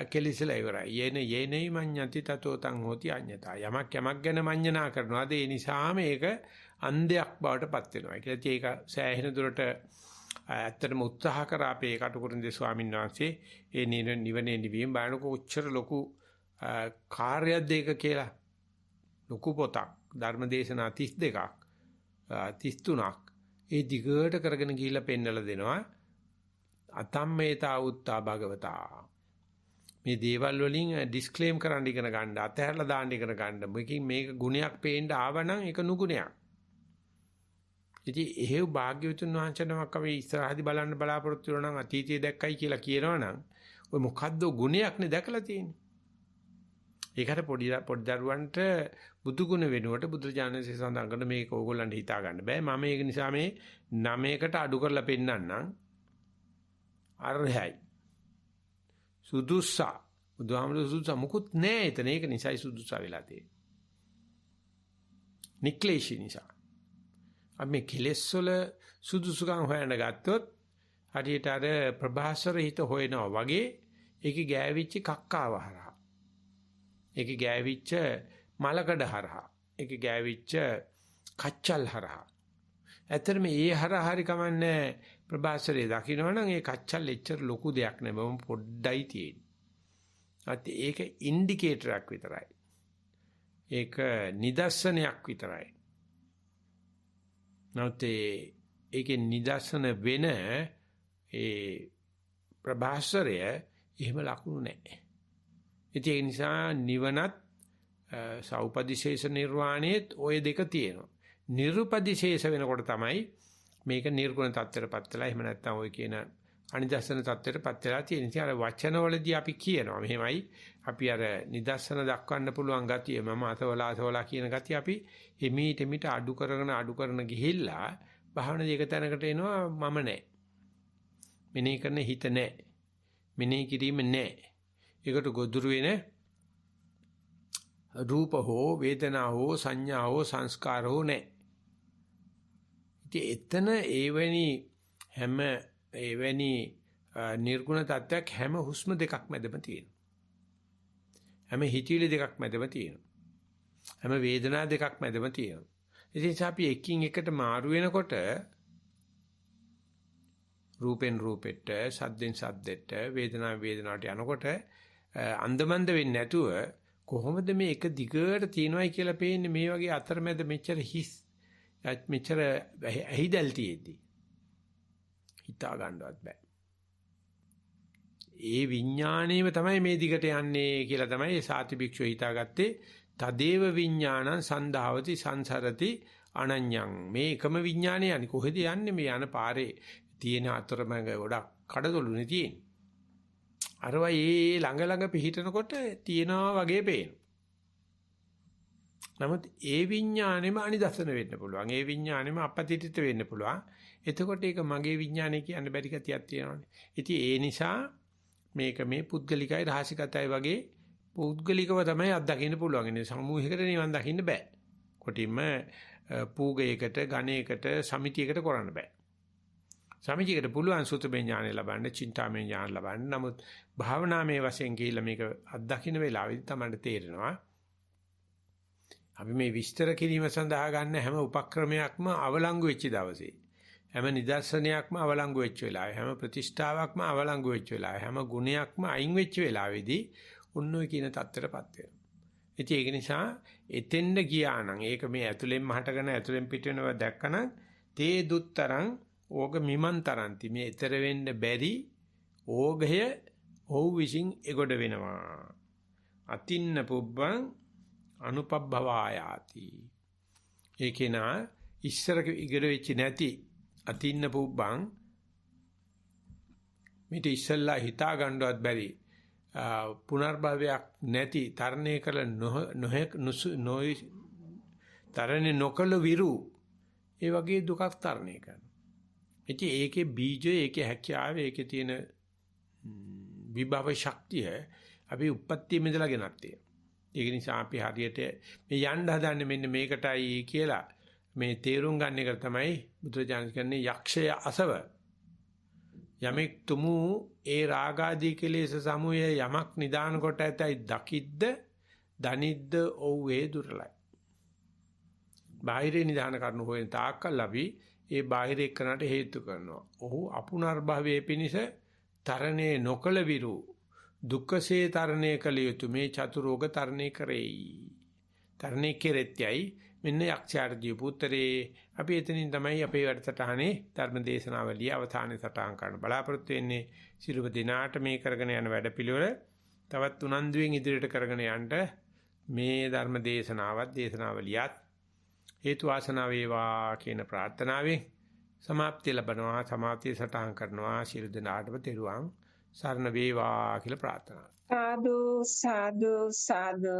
A: කෙලිසලා ඉවරයි. යේනයි මඤ්ඤති තතෝ තං හෝති අඤ්ඤතා. යමක් ගැන මඤ්ඤනා කරනවාද ඒ නිසාම ඒක අන්ධයක් බවට පත් වෙනවා. ඒක සෑහෙන දුරට ඇත්තටම උත්සාහ කරා අපේ කටුකුරුන්දේ ස්වාමීන් වහන්සේ ඒ නිවනේ නිවීම බලනකො උච්චර ලොකු කාර්යයක් දෙක කියලා ලොකු පොතක් ධර්මදේශනා 32ක් 33ක් ඒ දිගට කරගෙන ගිහිල්ලා පෙන්නලා දෙනවා අතම්මේතා උත්තා භගවතා මේ දේවල් වලින් ඩිස්ක්ලේම් කරන්න ඉගෙන ගන්න අතහැරලා දාන්න ඉගෙන ගන්න මේක ගුණයක් පේන්න ආවනම් ඒක නුගුණයක්. ඉතින් එහෙව් භාග්‍යවතුන් වහන්සේනමක් අපි ඉස්සරහදී බලන්න බලාපොරොත්තු වෙනවා නම් අතීතයේ දැක්කයි කියලා කියනවනම් ඔය මොකද්ද ගුණයක්නේ දැකලා තියෙන්නේ. ඒකට පොඩි දරුවන්ට බුදු ගුණ වෙනුවට බුදුරජාණන්සේ සඳහන් කරන මේක ඕගොල්ලන්ට හිතා ගන්න බෑ. මම ඒක නිසා මේ 9කට අඩු කරලා පෙන්නන්නම්. අරහයි. සුදුස්සා. බුදුහාමුදුරු සුදුස්සා මුකුත් නෑ එතන. ඒක නිසායි සුදුස්සා වෙලා තියෙන්නේ. නික්ලේශී නිසා. අපි මේ කෙලෙස් වල සුදුසුකම් හොයන්න ගත්තොත් හරියට අර ප්‍රභාසර හිත හොයනවා වගේ ඒකේ ගෑවිච්ච කක්කාව හරහා ඒකේ ගෑවිච්ච මලකඩ හරහා ඒකේ ගෑවිච්ච කච්චල් හරහා ඇත්තටම ඒ හරහා හරි කමන්නේ ප්‍රභාසරේ දකින්නවනම් ඒ කච්චල් එච්චර ලොකු දෙයක් නෙවෙයි පොඩ්ඩයි තියෙන්නේ. අත් ඒක ඉන්ඩිකේටරයක් විතරයි. ඒක නිදර්ශනයක් විතරයි. නැත්නම් ඒකේ නිදර්ශන වෙන ඒ ප්‍රභාස්වරය එහෙම ලකුණු නැහැ. ඒ නිසා නිවනත් සෞපදිශේෂ නිර්වාණයත් ওই දෙක තියෙනවා. නිර්පදිශේෂ වෙනකොට තමයි මේක නිර්ගුණ තත්ත්වයටපත් වෙලා එහෙම නැත්නම් ওই කියන අනිදර්ශන තත්ත්වයටපත් වෙලා තියෙන. ඉතින් අර වචනවලදී අපි කියනවා මෙහෙමයි අපි අර නිදර්ශන දක්වන්න පුළුවන් ගතිය මම අතවලා කියන ගතිය අපි එමීට අඩු කරන ගිහිල්ලා භාවනා දෙක තැනකට එනවා මම නැහැ. මෙනෙහි කරන හිත නැහැ. මෙනෙහි කිරීම නැහැ. ඒකට ගොදුරු වෙන රූප හෝ වේදනා හෝ සංඥා හෝ සංස්කාර හෝ නැහැ. ඉතින් එතන එවැනි නිර්ගුණ තත්ත්වයක් හැම හුස්ම දෙකක් මැදම තියෙනවා. හැම හිතවිලි දෙකක් මැදම තියෙනවා. හැම වේදනා දෙකක් මැදම තියෙනවා. ඒ නිසා අපි එකින් එකට මාරු වෙනකොට රූපෙන් රූපෙට, සද්දෙන් සද්දෙට, වේදනාවෙන් වේදනාවට යනකොට අන්දමන්ද වෙන්නේ නැතුව කොහොමද මේ එක දිගට තියෙනවයි කියලා පේන්නේ මේ වගේ අතරමැද මෙච්චර හිස් මෙච්චර ඇහිදල් තියෙද්දි හිතා ගන්නවත් බෑ. ඒ විඥාණයම තමයි මේ දිගට යන්නේ කියලා තමයි සාති භික්ෂුව හිතාගත්තේ. තදේව විඥානං සන්ධාවති සංසරති අනඤ්ඤං. මේ එකම විඥානය යන්නේ කොහෙද යන්නේ? මේ යන පාරේ තියෙන අතරමඟ ගොඩක් කඩතොළුනේ තියෙන්නේ. අරවා ඒ ළඟ ළඟ පිහිටනකොට තියනවා වගේ පේනවා. නමුත් ඒ විඥාණයම අනිදසන වෙන්න පුළුවන්. ඒ විඥාණයම අපතිතිත වෙන්න පුළුවන්. එතකොට ඒක මගේ විඥානය කියන්න බැරි කතියක් තියෙනවානේ. ඉතින් ඒ නිසා මේක මේ පුද්ගලිකයි රහසිගතයි වගේ පුද්ගලිකව තමයි අත්දකින්න පුළුවන්. ඉතින් සමූහයකට නිවන් දකින්න බෑ. කොටින්ම පූගයකට, ඝණයකට, සමිතියකට කරන්න බෑ. සමිතියකට පුළුවන් සුතමේ ඥානය ලබන්න, චින්තාමේ ඥාන ලබන්න. නමුත් භාවනාමේ වශයෙන් කියලා මේක අත්දකින්න වෙලාවෙදි තමයි තේරෙනවා. අපි මේ විස්තර කිරීම සඳහා ගන්න හැම උපක්‍රමයක්ම අවලංගු වෙච්ච දවසේ, හැම නිදර්ශනයක්ම අවලංගු වෙච්ච වෙලාවේ, හැම ප්‍රතිෂ්ඨාවක්ම අවලංගු වෙච්ච වෙලාවේ, හැම ගුණයක්ම අයින් වෙච්ච වෙලාවේදී ඔන්න ඔය කියන தත්තරපත් වෙනවා. ඉතින් ඒක නිසා එතෙන්ද ගියා නම් ඒක මේ ඇතුලෙන් මහටගෙන ඇතුලෙන් පිට වෙනවා දැක්කනම් තේ දුත්තරං ඕග මිමන්තරන්ති මේ ඊතර වෙන්න බැරි ඕගය ඔව් විසින් එගොඩ වෙනවා. අතින්න පුබ්බං අනුපබ්බවායාති. ඒකේනා ඉස්සර ඉගර වෙච්ච නැති අතින්න පුබ්බං මිට ඉස්සල්ලා හිතා ගන්නවත් බැරි පුනර්භවයක් නැති තරණය කළ නොයි තරණය නොකළ විරු ඒ වගේ දුකක් තරණය කරනවා. ඉතින් ඒකේ බීජය, ඒකේ හැකියාව, ඒකේ තියෙන විභව ශක්තිය අපි උප්පත්තියෙම ඉඳලා ගෙනත් තියෙනවා. ඒක නිසා අපි හරියට මේ යන්න හදන්නේ මෙන්න මේකටයි කියලා මේ තේරුම් ගන්න එක තමයි බුදුරජාණන් කියන්නේ යක්ෂය අසව. යමෙක් තුමු ඒ රාගාදී කෙලෙස් සමුය යමක් නිදාන කොට ඇතයි දකිද්ද දනිද්ද ඔව්වේ දුරලයි. බාහිරේ නිදාන කරන හොයන තාක්කල් අපි ඒ බාහිර එක්කනට හේතු කරනවා. ඔහු අපුනර්භවයේ පිනිස තරණේ නොකල විරු දුක්ඛසේ තරණය කළ යුතු මේ චතුරෝග තරණය කරෙයි. තරණය කෙරෙත්‍යයි මෙන්න යක්ෂයාට දීපු උත්තරේ. අපි එතනින් තමයි අපේ වැඩසටහනේ ධර්ම දේශනාවලිය අවසානයේ සටහන් කරන්න බලාපොරොත්තු වෙන්නේ. සිළුම දිනාට මේ කරගෙන යන වැඩපිළිවෙල තවත් උනන්දුවෙන් ඉදිරියට කරගෙන යන්න මේ ධර්ම දේශනාවත් දේශනාවලියත් හේතු වාසනා වේවා කියන ප්‍රාර්ථනාවෙන් සමාප්තිය ලබනවා. සමාප්තිය සටහන් කරනවා. සියලු දෙනාටම තෙරුවන් සරණ වේවා කියලා ප්‍රාර්ථනා.
B: සාදු සාදු සාදු.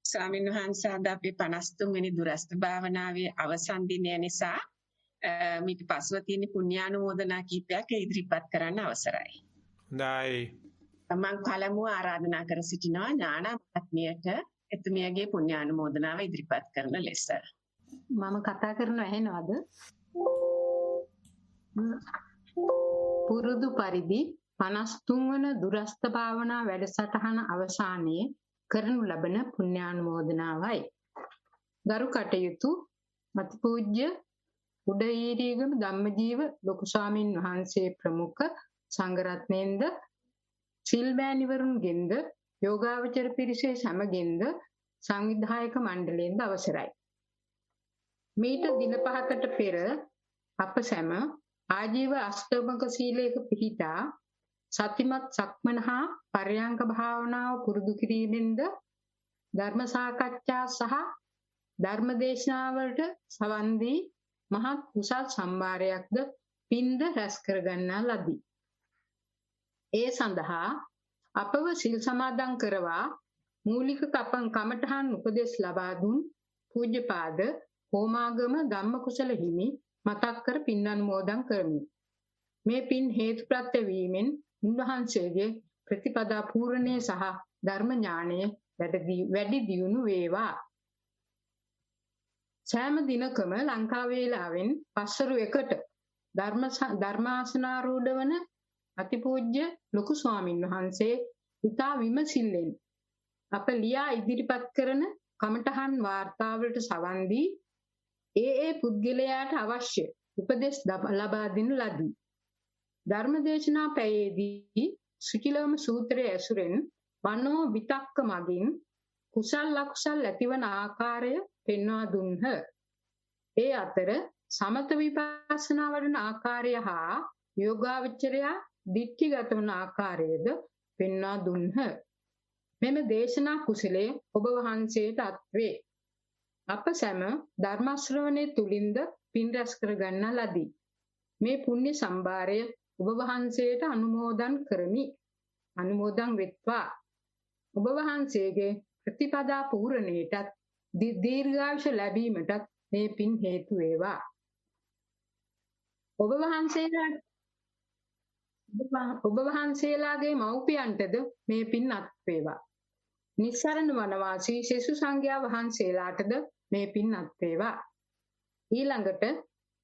B: ස්වාමීන් වහන්සේ අද අපි 53 වෙනි දුරස්ත භාවනාවේ අවසන් දිනය නිසා මිට පසුව තියෙන පුණ්‍යානුමෝදනා කීපයක් ඉදිරිපත් කරන්න අවසරයි.
A: හොඳයි.
B: මම පළමුව ආරාධනා කර සිටිනවා ඥානා මහත්මියට එතුමියගේ පුණ්‍යානුමෝදනාව ඉදිරිපත් කරන ලෙස.
C: මම කතා කරනව ඇහෙනවද? පුරුදු පරිදි 53 වන දුරස්ත භාවනා වැඩසටහන අවසානයේ කරනු ලබන පුණ්‍යානුමෝදනාවයි. ගරු කටයුතු අතිපූජ්‍ය උඩීරියගම ධම්මජීව ලොකු ස්වාමීන් වහන්සේ ප්‍රමුඛ සංඝරත්නයෙන්ද සිල්බෑනිවරුන්ගෙන්ද යෝගාවචර පිරිසේ සමගින්ද සංවිධායක මණ්ඩලයෙන්ද අවසරයි. මීට දින 5කට පෙර අප සැම ආජීව අෂ්ටමක සීලයක පිහිටා සතිමත් සක්මන හා පර්යංක භාවනාව පුරුදු කිරීමෙන්ද ධර්ම සාකච්ඡා සහ ධර්ම දේශනාවලට සවන් දී මහත් කුසල් සම්භාරයක්ද පින්ද රැස් කර ගන්නා ලදී. ඒ සඳහා අපව සිල් සමාදන් කරවා මූලික කමඨහන් උපදෙස් ලබා දුන් පූජ්‍යපාද හෝමාගම ධම්මකුසල හිමි මතක් කර පින් අනුමෝදන් කරමි. මේ පින් හේතුප්‍රත්‍ය වීමෙන් උන්වහන්සේගේ ප්‍රතිපදා පූර්ණයේ සහ ධර්ම ඥානය වැඩි දියුණු වේවා. සෑම දිනකම ලංකා වේලාවෙන් පස්වරු 1ට ධර්මාසනාරූඪ වන අතිපූජ්‍ය ලොකු ස්වාමින් වහන්සේ ඉතා විමසිල්ලෙන් අප ලියා ඉදිරිපත් කරන කමඨහන් වාර්තාවලට සවන් දී ඒ පුද්ගලයාට අවශ්‍ය උපදෙස් ලබා දෙන ලදී. ධර්මදේශනා පැයේදී සුචිලවම සූත්‍රයේ ඇසුරෙන් මනෝ විතක්ක මගින් කුසල් අකුසල් ඇතිවන ආකාරය පෙන්වා දුන්හ. ඒ අතර සමත විපස්සනා වඩන ආකාරය හා යෝගාවචරයා දිට්ඨිගත වන ආකාරයද පෙන්වා දුන්හ. මෙම දේශනා කුසලයේ ඔබ වහන්සේට අත්වේ. අප සැම ධර්ම ශ්‍රවණයේ තුලින්ද පින් රැස් කර ගන්නා ලදී. මේ පුණ්‍ය සම්භාරය ඔබ වහන්සේට අනුමෝදන් කරමි. අනුමෝදන් වෙත්වා. ඔබ වහන්සේගේ ප්‍රතිපදා පූර්ණයටත් දීර්ඝායුෂ ලැබීමටත් මේ පින් හේතු වේවා. ඔබ වහන්සේලාගේ මව්පියන්ටද මේ පින් අත් වේවා. නිස්සරණ වනවාසී ශිෂ්‍ය සංඝයා වහන්සේලාටද මේ පින් අත් වේවා. ඊළඟට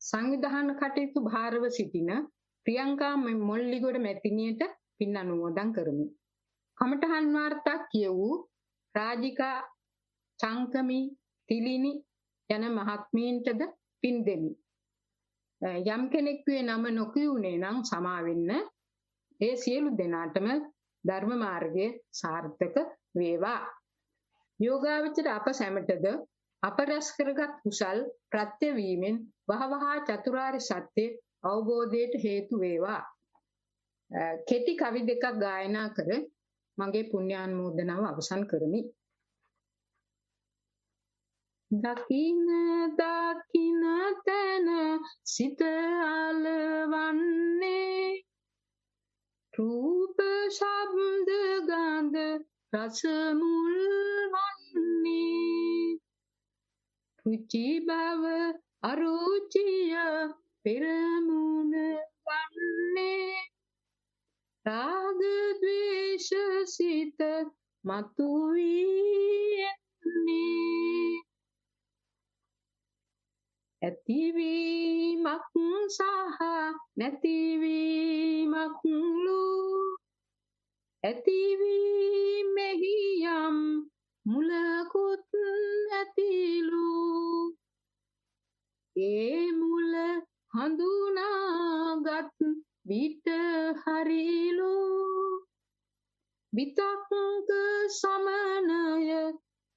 C: සංවිධාන කටයුතු භාරව සිටින ප්‍රියංකා මොල්ලිගොඩ මැතිණියට පින් අනුමෝදන් කරමි. කමඨහන් වාර්තා කියවූ රාජිකා චංකමි තිලිනි යන මහත්මීන්ටද පින් දෙමි. යම් කෙනෙකුගේ නම නොකියුනේ නම් සමා වෙන්න. ඒ සියලු දෙනාටම ධර්ම මාර්ගයේ සාර්ථක වේවා. යෝගාවචර අප සැමටද අප රැස් කරගත් කුසල් ප්‍රත්‍ය වීමෙන් වහවහා චතුරාර්ය සත්‍ය අවබෝධයට හේතු වේවා. කෙටි කවි දෙකක් ගායනා කර මගේ පුණ්‍යානුමෝදනාව අවසන් කරමි. දකින්න දකින්න තන සිත අලවන්නේ රූප ශබ්ද ගන්ධ රස මුල් වන්නේ රුචි බව අරුචිය පෙරමුණ වන්නේ රාග ද්වේෂ සිත මතුවී එන්නේ ඇතිවීමක් සහ නැතිවීමක් ලෝ ඇතිවීමෙහි යම් මුලකුත් ඇතිලු ඒ මුල හඳුනාගත් විට හරිලු විතක්ක සමනය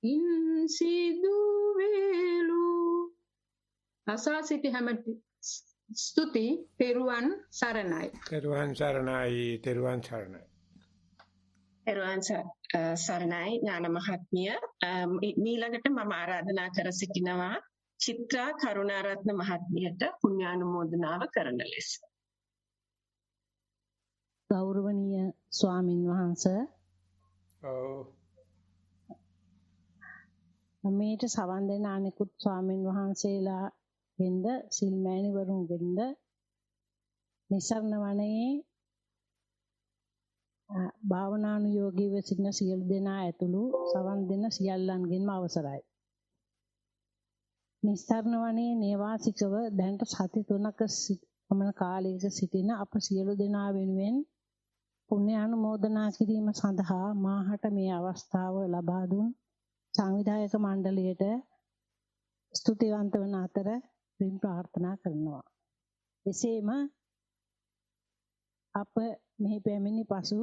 C: ඉන් සිදු වේලු. අසා සිටි හැමට ස්තුති. තෙරුවන් සරණයි.
A: තෙරුවන් සරණයි. තෙරුවන් සරණයි.
B: එරුවන් සරණයි ඥාන මහත්මිය. ඊළඟට මම ආරාධනා කර සිටිනවා චිත්‍රා කරුණාරත්න මහත්මියට පුණ්‍යානුමෝදනාව කරන ලෙස.
D: ගෞරවනීය ස්වාමින් වහන්සේ මේට සවන් දෙන අනෙකුත් ස්වාමින් වහන්සේලා වෙන්ද සිල්මෑණිවරුන් වෙන්ද නිසරණ වනයේ භාවනානුයෝගීව සිටින සියලු දෙනා ඇතුළු සවන් දෙන සියල්ලන්ගෙන්ම අවසරයි. නිසරණ වනයේ නේවාසිකව දැනට සති 3ක පමණ කාලයක සිටින අප සියලු දෙනා වෙනුවෙන් පුණ්‍ය අනුමෝදනා කිරීම සඳහා මාහට මේ අවස්ථාව ලබා දුන් සංවිධායක මණ්ඩලයට ස්තුතිවන්ත වන අතර පින් ප්‍රාර්ථනා කරනවා. එසේම අප මෙහි පැමිණි පසු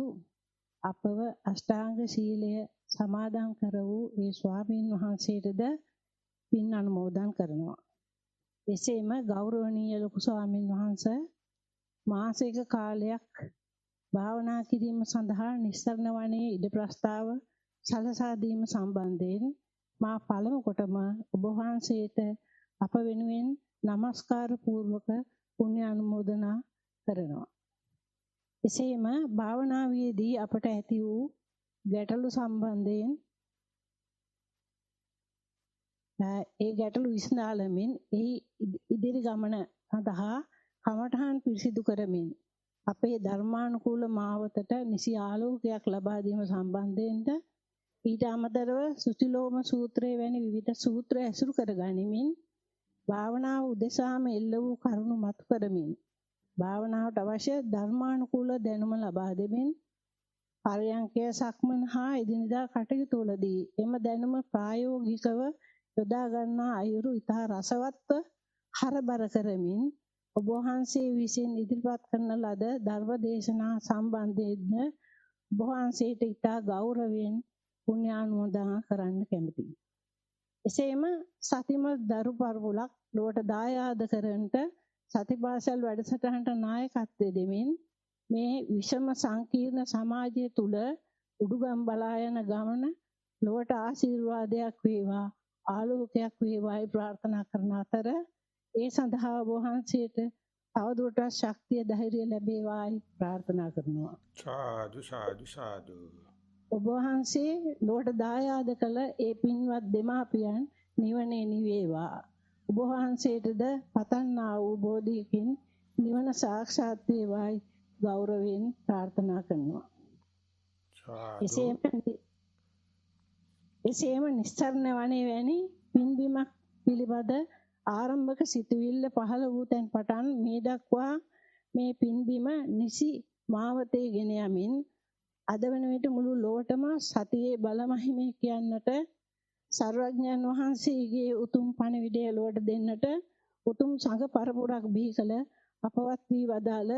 D: අපව අෂ්ටාංග සීලය සමාදන් කර වූ ඒ ස්වාමීන් වහන්සේටද පින් අනුමෝදන් කරනවා. එසේම ගෞරවනීය ලොකු ස්වාමීන් වහන්සේ මාසික කාලයක් භාවනා කිරීම සඳහා නිස්සරණ වනයේ ඉඩ ප්‍රස්තාව සලසා දීම සම්බන්ධයෙන් මා පළමු කොටම ඔබ වහන්සේට අප වෙනුවෙන් নমස්කාර පූර්වක පුණ්‍ය අනුමෝදනා කරනවා. එසේම භාවනාවේදී අපට ඇති වූ ගැටලු සම්බන්ධයෙන් ඒ ගැටලු විසඳාලමින් එහි ඉදිරි ගමන සඳහා කමඨහන් පිරිසිදු කරමින් අපේ ධර්මානුකූල මාවතට නිසි ආලෝකයක් ලබා දීම සම්බන්ධයෙන්ද ඊට අමතරව සුචිලෝම සූත්‍රයේ වැනි විවිධ සූත්‍ර ඇසුරු කර ගනිමින් භාවනාව උදෙසාම එල්ල වූ කරුණු මතු කරමින් භාවනාවට අවශ්‍ය ධර්මානුකූල දැනුම ලබා දෙමින් පරයන්කය සක්මන් හා එදිනදා කටයුතු වලදී එම දැනුම ප්‍රායෝගිකව යොදා ගන්නා අයුරු ඉතා රසවත්ව හරබර කරමින් ඔබ වහන්සේ විසින් ඉදිරිපත් කරන ලද ධර්ම දේශනා සම්බන්ධයෙන් ඔබ වහන්සේට ඉතා ගෞරවයෙන් පුණ්‍යානුමෝදනා කරන්න කැමැතියි. එසේම සතිමත් දරු පරපුරක් ලොවට දායාද කරන්නට සතිපාසල් වැඩසටහනට නායකත්වය දෙමින් මේ විෂම සංකීර්ණ සමාජය තුල උඩුගම් බලා යන ගමන ලොවට ආශිර්වාදයක් වේවා ආලෝකයක් වේවායි ප්‍රාර්ථනා කරන අතර ඒ සඳහා ඔබ වහන්සේට තවදුරටත් ශක්තිය ධෛර්යය ලැබේවායි ප්‍රාර්ථනා කරනවා.
A: සාදු සාදු සාදු.
D: ඔබ වහන්සේ ලොවට දායාද කළ ඒ පින්වත් දෙමාපියන් නිවනේ නිවේවා. ඔබ වහන්සේටද පතන්නා වූ බෝධියකින් නිවන සාක්ෂාත් වේවායි ගෞරවයෙන් ප්‍රාර්ථනා කරනවා. එසේම නිස්සරණ වනේ වැනි පින්බිමක් පිළිබඳ ආරම්භක සිතුවිල්ල පහළ වූ තැන් පටන් මේ දක්වා මේ පින්බිම නිසි මාවතේ ගෙන යමින් අද වන විට මුළු ලොවටම සතියේ බලමහිමේ කියන්නට සර්වඥයන් වහන්සේගේ උතුම් පණිවිඩය ලොවට දෙන්නට උතුම් සංඝ පරපුරක් බිහි කළ අපවත් වී වදාළ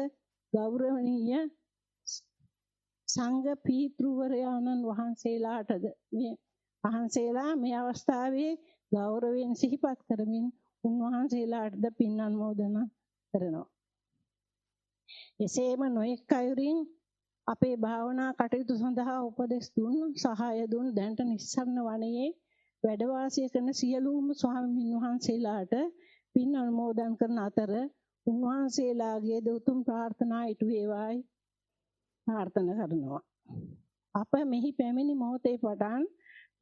D: ගෞරවනීය සංඝ පීතෘවරයාණන් වහන්සේලාටද මේ අවස්ථාවේ ගෞරවයෙන් සිහිපත් කරමින් උන්වහන්සේලාටද පින් අනුමෝදනා කරනවා. එසේම නොඑක් අයුරින් අපේ භාවනා කටයුතු සඳහා උපදෙස් දුන් සහාය දුන් දැනට නිස්සරණ වනයේ වැඩ වාසය කරන සියලුම ස්වාමීන් වහන්සේලාට පින් අනුමෝදන් කරන අතර උන්වහන්සේලාගේ උතුම් ප්‍රාර්ථනා ඉටු වේවායි ප්‍රාර්ථනා කරනවා. අප මෙහි පැමිණි මොහොතේ පටන්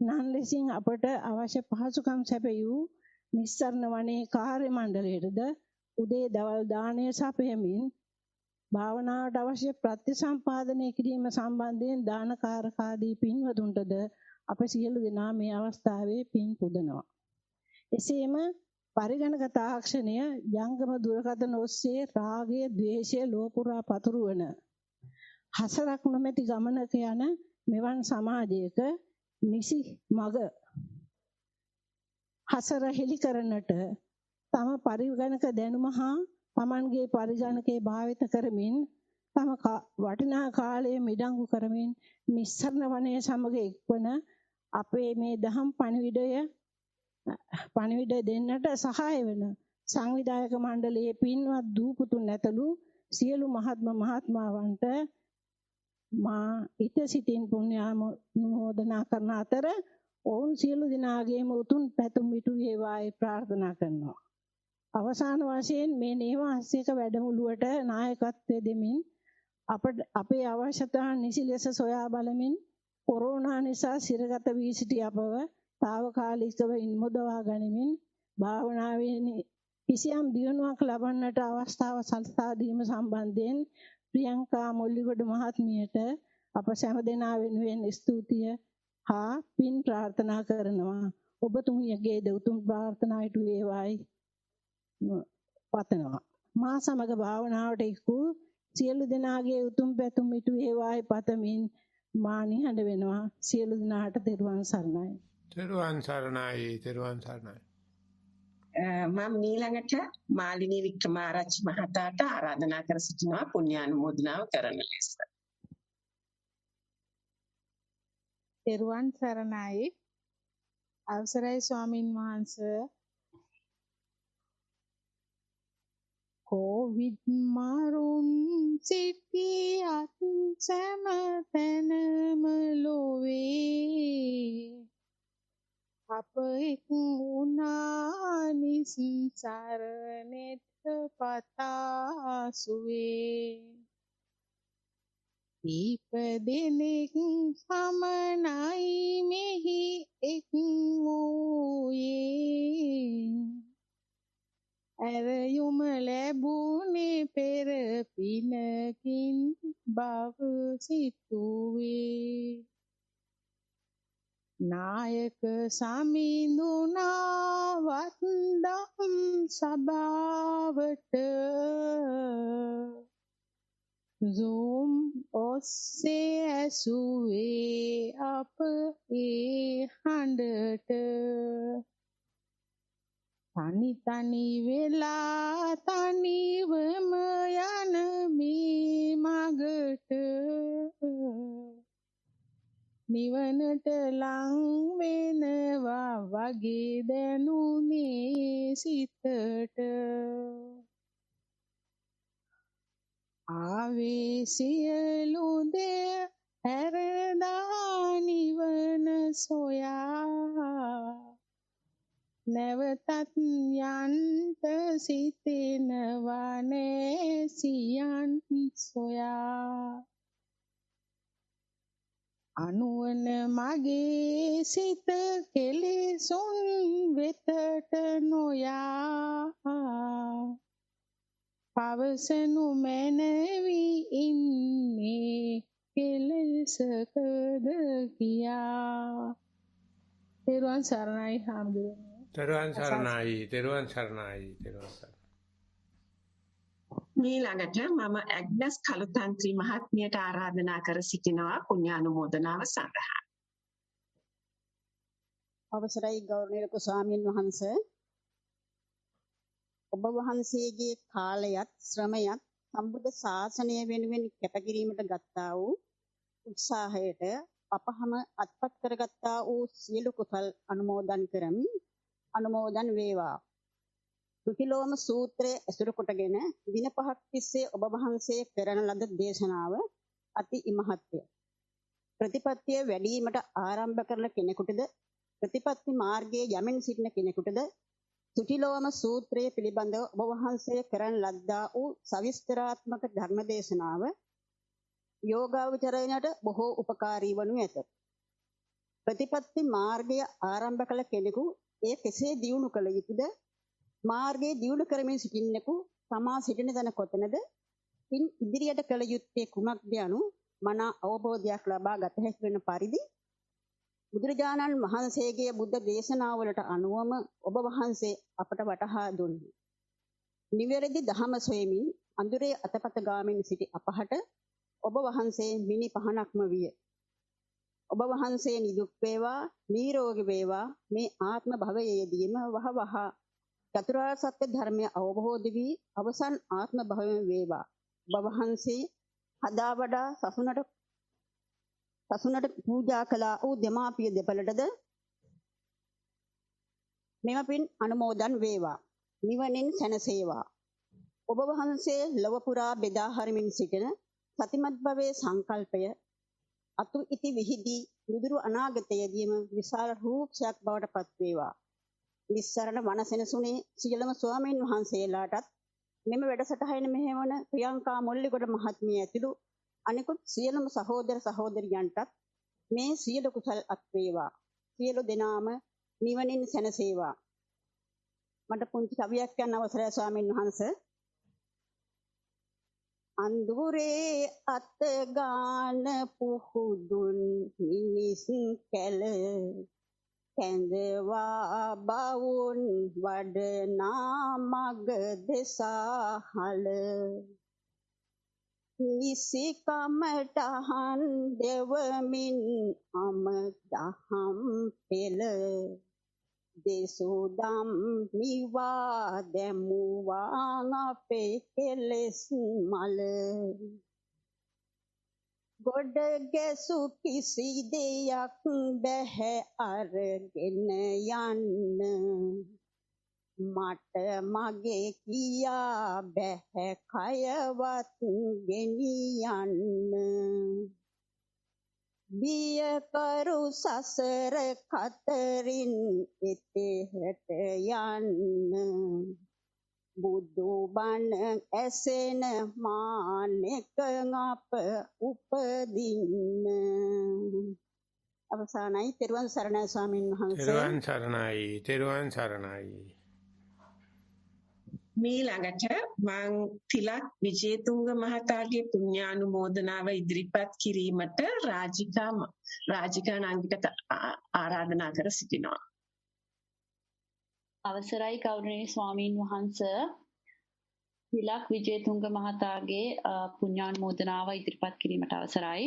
D: නන් ලෙසින් අපට අවශ්‍ය පහසුකම් සැපයූ නිස්සරණ වනයේ කාර්ය මණ්ඩලයටද උදේ දවල් දාණය සපයමින් භාවනාවට අවශ්‍ය ප්‍රතිසම්පාදනය කිරීම සම්බන්ධයෙන් දානකාරකාදී පින්වතුන්ටද අප සියලු දෙනා මේ අවස්ථාවේ පින් පුදනවා. එසේම පරිගණක තාක්ෂණය ජංගම දුරකථන ඔස්සේ රාගය, ද්වේෂය ලෝපුරා පතුරවන හසරක් නොමැති ගමනක යන මෙවන් සමාජයක නිසි මග හසර හෙළි කරන්නට තම පරිගණක දැනුම හා තමන්ගේ පරිගණකේ භාවිත කරමින් තම වටිනා කාලය මිඩංගු කරමින් නිස්සරණ වනයේ සමග එක්වන අපේ මේ දහම් පණිවිඩ දෙන්නට සහාය වෙන සංවිධායක මණ්ඩලයේ පින්වත් දූපුතුන් ඇතුළු සියලු මහත්මාවන්ට මා ඊට සිටින් පුණ්‍යානුමෝදනා කරන අතර ඔවුන් සියලු දෙනාගේම උතුම් පැතුම් ඉටු වේවායි ප්‍රාර්ථනා කරනවා. අවසාන වශයෙන් මේ නේවාසික වැඩමුළුවට නායකත්වය දෙමින් අපේ අවශ්‍යතා නිසි ලෙස සොයා බලමින් කොරෝනා නිසා සිරගත වී සිටි අපව తాවකාලිකව ඉන්මුදවා ගනිමින් භාවනාවේ කිසියම් දියුණුවක් ලබන්නට අවස්ථාව සලසා දීම සම්බන්ධයෙන් ප්‍රියංකා මොල්ලිගොඩ මහත්මියට අප සෑම දෙනා වෙනුවෙන් ස්තුතිය හා පින් ප්‍රාර්ථනා කරනවා. ඔබතුමියගේ උතුම් ප්‍රාර්ථනා ඉටු වේවායි පතනවා. මා සමග භාවනාවට එක්වූ සියලු දෙනාගේ උතුම් පැතුම් ඉටු වේවායි පතමින් මා නිහඬ වෙනවා. සියලු දෙනාට තෙරුවන් සරණයි.
A: තෙරුවන් සරණයි. තෙරුවන් සරණයි.
B: මම ඊළඟට මාලිනී වික්‍රමාරච්චි මහතාට ආරාධනා කර සිටිනවා පුණ්‍යානුමෝදනාව කරන ලෙස.
E: තෙරුවන් සරණයි. අවසරයි ස්වාමින් වහන්සේ. කොවිඩ් මරුන් සිටියත් සෑම තැනම ලොවේ අප එක් වුණා නිස්සරණෙත් පතාසුවේ ඉපදෙනෙක් සමනයි මෙහි එක් වූයේ ඇරයුම ලැබුණේ පෙර පිනකින් බව සිතුවේ නායක සමිඳුනාවත් දම් සභාවට Zoom ඔස්සේ ඇසුවේ අප ඒ හඬට තනි තනි වෙලා තනිවම යන මේ මගට නිවනට ලං වෙනවා වගේ දැනුනේ සිතට ආවේ සියලු දෙය හැරදා නිවන සොයා නැවතත් යන්ට සිතෙනවා සියන් සොයා අනුවන මගේ සිත කෙලෙසුන් වෙතට නොයා පවසනු මැනවි ඉන්නේ කෙලෙසකද කියා තෙරුවන් සරණයි හාමුදුරනේ
A: තෙරුවන් සරණයි තෙරුවන් සරණයි තෙරුවන් සරණයි
B: ඊළඟට මම ඇග්නස් කලුතන්ත්‍රි මහත්මියට ආරාධනා කර සිටිනවා පුණ්‍යානුමෝදනාව සඳහා.
F: අවසරයි ගෞරවනීය ලොකු ස්වාමීන් වහන්සේ ඔබ වහන්සේගේ කාලයත් ශ්‍රමයත් සම්බුද්ධ ශාසනය වෙනුවෙන් කැපකිරීමට ගත්තා වූ උත්සාහයට අපහම අත්පත් කරගත්තා වූ සියලු කුසල් අනුමෝදන් කරමි. අනුමෝදන් වේවා. සුතිලෝම සූත්‍රයේ ඇසුරු කොටගෙන දින 5ක් තිස්සේ ඔබ වහන්සේ කරන ලද දේශනාව අති ඉමහත්ය. ප්‍රතිපත්තිය වැඩිවීමට ආරම්භ කරන කෙනෙකුටද ප්‍රතිපත්ති මාර්ගයේ යමින් සිටින කෙනෙකුටද සුතිලෝම සූත්‍රයේ පිළිබඳව ඔබ වහන්සේ කරන ලද්දා වූ සවිස්තරාත්මක ධර්ම දේශනාව යෝගාවචරණයට බොහෝ උපකාරී වනු ඇත. ප්‍රතිපත්ති මාර්ගය ආරම්භ කළ කෙනෙකු ඒ කෙසේ දියුණු කළ යුතුද? මාර්ගයේ දියුණු කරමින් සිටින්නෙකු තමා සිටින තැන කොතැනද? ඉන් ඉදිරියට කළ යුත්තේ කුමක්ද යනු මනා අවබෝධයක් ලබා ගත හැකි වෙන පරිදි බුදුරජාණන් වහන්සේගේ බුද්ධ දේශනාවලට අනුවම ඔබ වහන්සේ අපට වටහා දුන්නේ. නිවැරදි ධහම සොයමින් අඳුරේ අතපත ගාමින් සිටි අපහට ඔබ වහන්සේ මිනි පහනක්ම විය. ඔබ වහන්සේ නිදුක් වේවා, නිරෝගී වේවා. මේ ආත්ම භවයේදීම වහවහ චතුරාර්ය සත්‍ය ධර්මය අවබෝධ වී අවසන් ආත්ම භවයෙන් වේවා. ඔබ වහන්සේ හදා වඩා සසුනට පූජා කළා වූ දෙමාපිය දෙපළටද මෙම පින් අනුමෝදන් වේවා. නිවනින් සැනසේවා. ඔබ වහන්සේ ලොව පුරා බෙදා හරිමින් සිටින සතිමත් භවයේ සංකල්පය අතු ඉති විහිදී විදුරු අනාගතයේදීම විශාල රූපයක් බවට පත් වේවා. නිස්සරණ වනසෙනසුනේ සියලුම ස්වාමීන් වහන්සේලාටත් මෙම වැඩසටහන මෙහෙවන ප්‍රියංකා මොල්ලිගොඩ මහත්මිය ඇතුළු අනිකුත් සියලුම සහෝදර සහෝදරියන්ටත් මේ සියලු කුසල් අත් වේවා. සියලු දෙනාම නිවනින් සැනසේවා. මට පුංචි කවියක් කියන්න අවසරයි ස්වාමීන් වහන්සේ. අඳුරේ අත ගාන පුහුදුන් මිනිස් කැල කැඳවා බවුන් වඩනා මග දෙසහල නිසි කමටහන් දෙවමින් අමදහම් පෙළ දෙසුදම් මිවා දැමුවා අපේ කෙලෙස් මල ගොඩ ගැසු කිසි දෙයක් බැහැ අරගෙන යන්න මට මගේ කියා බැහැ කයවත් ගෙනියන්න බිය කරු සසර කතරින් එතෙහට යන්න බුදු බණ ඇසෙන මානෙක අප උපදින්න. අවසානයි තෙරුවන් සරණයි ස්වාමීන් වහන්සේ.
A: තෙරුවන් සරණයි තෙරුවන් සරණයි.
B: ඊළඟට මං තිලක් විජේතුංග මහතාගේ පුණ්‍යානුමෝදනාව ඉදිරිපත් කිරීමට රාජිකා නාංගිකට ආරාධනා කර සිටිනවා.
G: අවසරයි ගෞරවනීය ස්වාමීන් වහන්ස තිලක් විජේතුංග මහතාගේ පුණ්‍යානුමෝදනාව ඉදිරිපත් කිරීමට අවසරයි.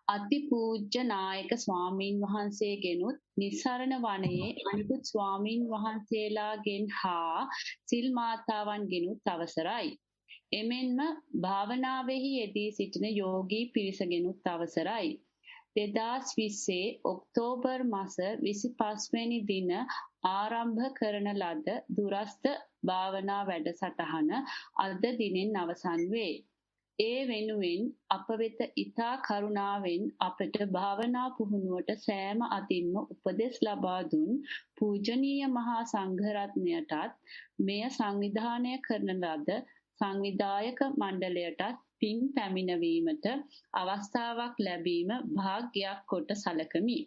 G: අතිපූජ්‍ය නායක ස්වාමීන් වහන්සේගෙනුත් නිස්සරණ වනයේ අනිකුත් ස්වාමීන් වහන්සේලාගෙන් හා සිල් මාතාවන්ගෙනුත් අවසරයි. එමෙන්ම භාවනාවෙහි යෙදී සිටින යෝගී පිරිසගෙනුත් අවසරයි. 2020 ඔක්තෝබර් මාස 25 වෙනි දින ආරම්භ කරන ලද දුරස්ත භාවනා වැඩසටහන අද දිනෙන් අවසන් වේ. ඒ වෙනුවෙන් අප වෙත ඊතා කරුණාවෙන් අපට භාවනා පුහුණුවට සෑම අතින්ම උපදෙස් ලබා දුන් පූජනීය මහා සංඝරත්නයටත් මෙය සංවිධානය කරන ලද සංවිධායක මණ්ඩලයටත් පින් පැමිණවීමට අවස්ථාවක් ලැබීම භාග්‍යයක් කොට සැලකමි.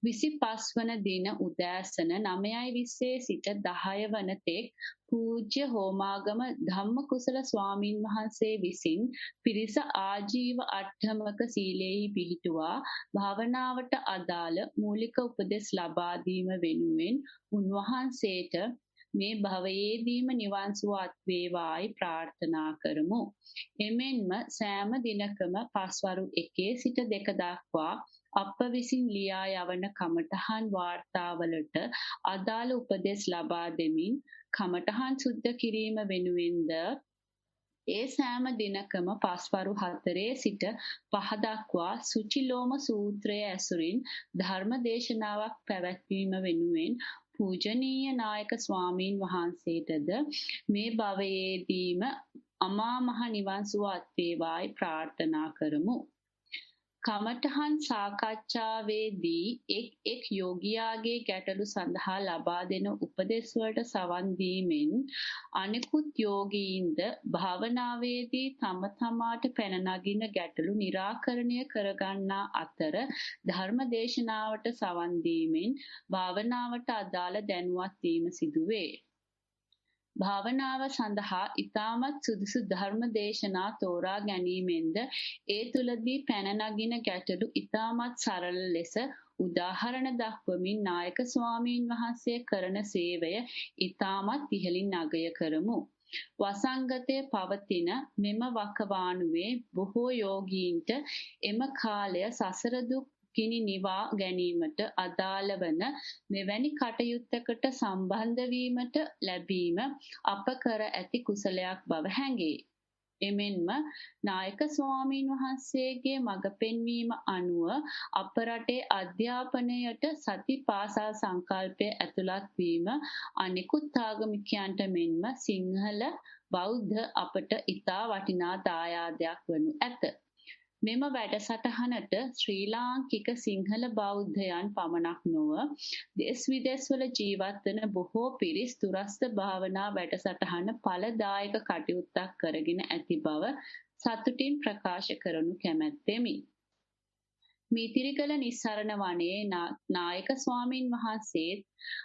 G: 25 වන දින උදෑසන 9:20 සිට 10 වන තෙක් පූජ්‍ය හෝමාගම ධම්මකුසල ස්වාමින් වහන්සේ විසින් පිරිස ආජීව අට්ඨමක සීලෙහි පිහිටුවා භාවනාවට අදාළ මූලික උපදෙස් ලබා දීම වෙනුවෙන් උන්වහන්සේට මේ භවයේදීම නිවන් සුව අත් වේවායි ප්‍රාර්ථනා කරමු. එමෙන්ම සෑම දිනකම පස්වරු 1 සිට 2 දක්වා අප විසින් ලියා යවන කමඨහන් වාර්තාවලට අදාළ උපදෙස් ලබා දෙමින් කමඨහන් සුද්ධ කිරීම වෙනුවෙන්ද ඒ සෑම දිනකම පස්වරු 4 සිට 5 දක්වා සුචිලෝම සූත්‍රය ඇසුරින් ධර්ම දේශනාවක් පැවැත්වීම වෙනුවෙන් පූජනීය නායක ස්වාමීන් වහන්සේටද මේ භවයේදීම අමා මහ නිවන් සුව අත් වේවායි ප්‍රාර්ථනා කරමු. කමඨහන් සාකච්ඡාවේදී එක් යෝගියාගේ ගැටලු සඳහා ලබා දෙන උපදෙස් වලට සවන් දීමෙන් අනෙකුත් යෝගීන්ද භාවනාවේදී තම තමාට පැන නගින ගැටලු निराකරණය කරගන්නා අතර ධර්ම දේශනාවට සවන් දීමෙන් භාවනාවට අදාළ දැනුවත් වීම සිදුවේ. භාවනාව සඳහා ඊටමත් සුදුසු ධර්ම දේශනා තෝරා ගැනීමෙන්ද ඒ තුලදී පැන නගින ගැටලු ඊටමත් සරල ලෙස උදාහරණ දක්වමින් නායක ස්වාමීන් වහන්සේ කරන සේවය ඊටමත් ඉහළින් අගය කරමු. වසංගතයේ පවතින මෙම වකවානුවේ බොහෝ යෝගීන්ට එම කාලය සසර දුක් කිනි නිවා ගැනීමට අදාළ වන මෙවැනි කටයුත්තකට සම්බන්ධ වීමට ලැබීම අප කර ඇති කුසලයක් බව හැඟේ. එමෙන්ම නායක ස්වාමීන් වහන්සේගේ මඟ පෙන්වීම අනුව අප රටේ අධ්‍යාපනයට සතිපාසල් සංකල්පය ඇතුළත් වීම අනෙකුත් ආගමිකයන්ට මෙන්ම සිංහල බෞද්ධ අපට ඉතා වටිනා දායාදයක් වනු ඇත. මෙම වැඩසටහනට ශ්‍රී ලාංකික සිංහල බෞද්ධයන් පමණක් නොව දෙස් විදෙස්වල ජීවත් වන බොහෝ පිරිස් දුරස්ත භාවනා වැඩසටහන ඵලදායක කටයුත්තක් කරගෙන ඇති බව සතුටින් ප්‍රකාශ කරනු කැමැත්තෙමි. මීතිරිගල නිස්සරණ වනයේ නායක ස්වාමින් වහන්සේත්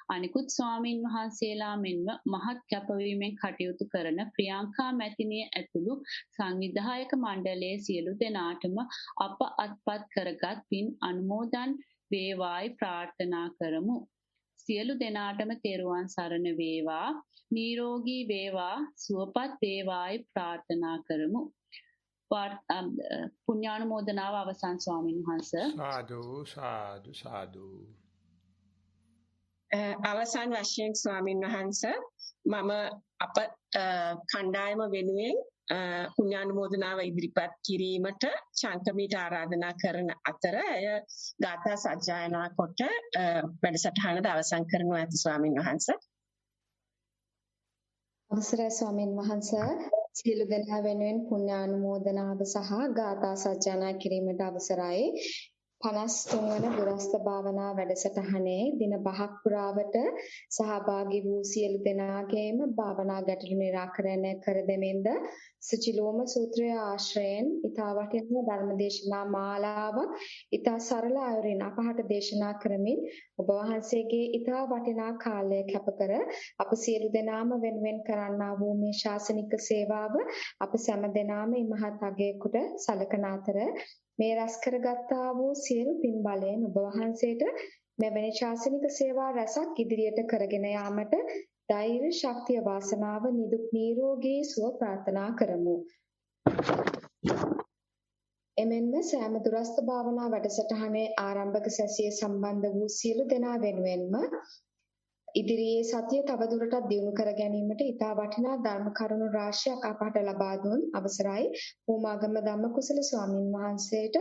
G: අනිකුත් ස්වාමින් වහන්සේලා මෙන්ම මහත් කැපවීමෙන් කටයුතු කරන ප්‍රියංකා මැතිණිය ඇතුළු සංවිධායක මණ්ඩලයේ සියලු දෙනාටම අප අත්පත් කරගත් පින් අනුමෝදන් වේවායි ප්‍රාර්ථනා කරමු. සියලු දෙනාටම තෙරුවන් සරණ වේවා, නිරෝගී වේවා, සුවපත් වේවායි ප්‍රාර්ථනා කරමු. පුණ්‍යානුමෝදනාව අවසන් ස්වාමීන් වහන්සේ.
A: සාදු සාදු සාදු.
B: අවසන් වශයෙන් ස්වාමීන් වහන්සේ මම අප කණ්ඩායම වෙනුවෙන් පුණ්‍යානුමෝදනාව ඉදිරිපත් කිරීමට චංකමීට ආරාධනා කරන අතර එය ගාථා සජ්ජායනා කොට වැඩසටහනට අවසන් කරනු ඇත ස්වාමීන් වහන්සේ.
H: අවසරයි ස්වාමීන් වහන්සේ. සියලු දෙනා වෙනුවෙන් පුණ්‍යානුමෝදනාව සහ ගාථා සජ්ජායනා කිරීමට අවසරයි. 53 වන දුරස්ත භාවනා වැඩසටහනේ දින 5ක් පුරාවට සහභාගී වූ සියලු දෙනාගේම භාවනා ගැටළු निराකරණය කර දෙමින්ද සුචිලෝම සූත්‍රය ආශ්‍රයෙන් ඊතා වටිනා ධර්මදේශනා මාලාවක් ඊතා සරල අයුරින් අපහට දේශනා කරමින් ඔබ වහන්සේගේ ඊතා වටිනා කාලය කැපකර අප සියලු දෙනාම වෙනුවෙන් කරන්නා වූ මේ ශාසනික සේවාව අප සෑම දෙනාම මහත් අගයකට සලකන අතර මේ රැස් කරගත්තා වූ සියලු පින් බලයෙන් ඔබ වහන්සේට මෙවැනි ශාසනික සේවා රැසක් ඉදිරියට කරගෙන යාමට ධෛර්ය ශක්තිය වාසනාව නිදුක් නිරෝගී සුව ප්‍රාර්ථනා කරමු. එමෙන්ම සෑම දුරස්ත භාවනා වැඩසටහනේ ආරම්භක සැසියේ සම්බන්ධ වූ සියලු දෙනා වෙනුවෙන්ම ඉදිරියේ සතිය තවදුරටත් දියුණු කර ගැනීමට ඉතා වටිනා ධර්ම කරුණු රාශියක් අපට ලබා දුන් අවසරයි පූමාගම ධම්මකුසල ස්වාමින් වහන්සේට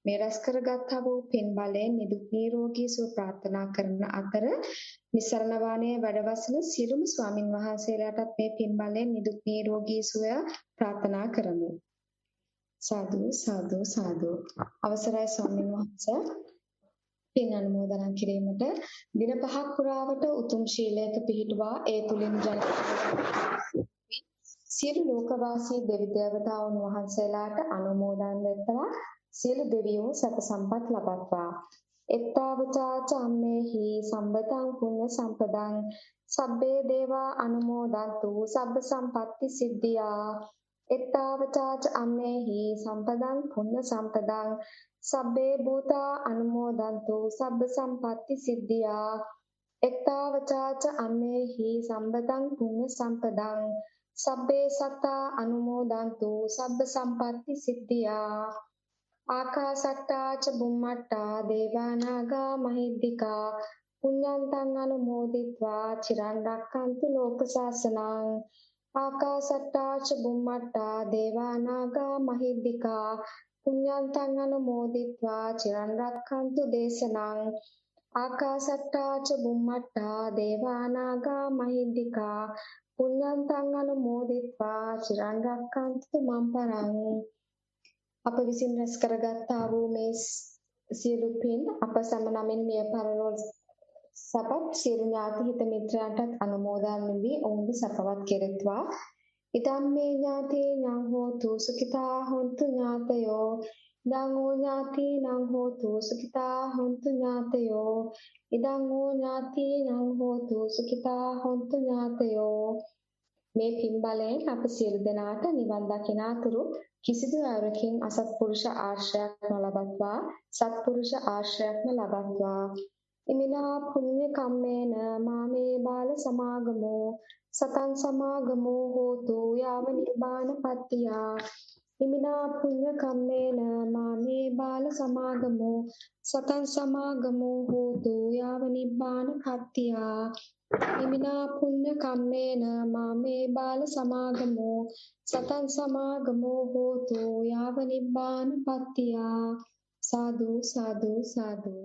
H: මේ රැස් කරගත්තා වූ පින් බලයෙන් නිදුක් නිරෝගී සුව ප්‍රාර්ථනා කරන අතර නිසරණ වාණයේ වැඩවසන සියලුම ස්වාමින් වහන්සේලාටත් මේ පින් බලයෙන් නිදුක් නිරෝගී සුවය ප්‍රාර්ථනා කරමු. සාදු සාදු සාදු. අවසරයි ස්වාමින් වහන්සේ පින් අනුමෝදනා කිරීමට දින 5ක් පුරාවට උතුම් ශීලයක පිහිටුවා ඒ තුලින් සියලු ලෝකවාසී දෙවි දේවතාවුන් වහන්සේලාට අනුමෝදන් වෙත්වා සියලු දෙවියෝ සැප සම්පත් ලබත්වා. එත්තාවතාච අම්මේහි සම්බතං පුඤ්ඤ සම්පදං සබ්බේ දේවා අනුමෝදන්තු සබ්බ සම්පatti සිද්ධියා. එත්තාවතාච අම්මේහි සම්පදං පුඤ්ඤ සම්පදං සබ්බේ භූතා අනුමෝදන්තු සබ්බ සම්පatti සිද්ධියා. එත්තාවතාච අම්මේහි සම්පදං පුඤ්ඤ සම්පදං සබ්බේ සත්තා අනුමෝදන්තු සබ්බ සම්පatti සිද්ධියා. ආකාසට්ටා ච බුම්මට්ටා දේවානාගා මහිද්దికා පුඤ්ඤන්තං අනුමෝදිත්වා චිරන් රක්ඛන්තු ලෝක ශාසනං. ආකාසට්ටා ච බුම්මට්ටා දේවානාගා මහිද්దికා පුඤ්ඤන්තං අනුමෝදිත්වා චිරන් රක්ඛන්තු දේශනං. ආකාසට්ටා ච බුම්මට්ටා දේවානාගා මහිද්దికා පුඤ්ඤන්තං අනුමෝදිත්වා චිරන් රක්ඛන්තු මම් පරං. අප විසින් රැස් කරගත්තා වූ මේ සියලු පින් අප සම නමින් මිය පරලොව සපත් සියලු ඥාති හිත මිත්‍රයන්ටත් අනුමෝදන් වී ඔවුන්ද සපවත් කෙරෙත්වා. ඉදම්මේ ඥාතේ ඥාං හෝතු සුඛිතා හොන්තු ඥාතයෝ ඉදං ඕ ඥාති නං හෝතු සුඛිතා හොන්තු ඥාතයෝ ඉදං ඕ ඥාති නං හෝතු සුඛිතා හොන්තු ඥාතයෝ. මේ පින් බලයෙන් අප සියලු දෙනාට නිවන් දකිනාතුරු කිසිදු ආරකින් අසත්පුරුෂ ආශ්‍රයක් නොලබත්වා සත්පුරුෂ ආශ්‍රයක්ම ලබත්වා. ඉමිනා පුඤ්ඤ කම්මේන මාමේ බාල සමාගමෝ සතං සමාගමෝ හෝතු යාව නිබ්බාන පත්තියා. ඉමිනා පුඤ්ඤ කම්මේන මාමේ බාල සමාගමෝ සතං සමාගමෝ හෝතු යාව නිබ්බාන පත්තියා. ඉමිනා පුඤ්ඤ කම්මේන මාමේ බාල සමාගමෝ සතං සමාගමෝ හෝතු යාව නිබ්බාන පත්තියා. සාදු සාදු සාදු.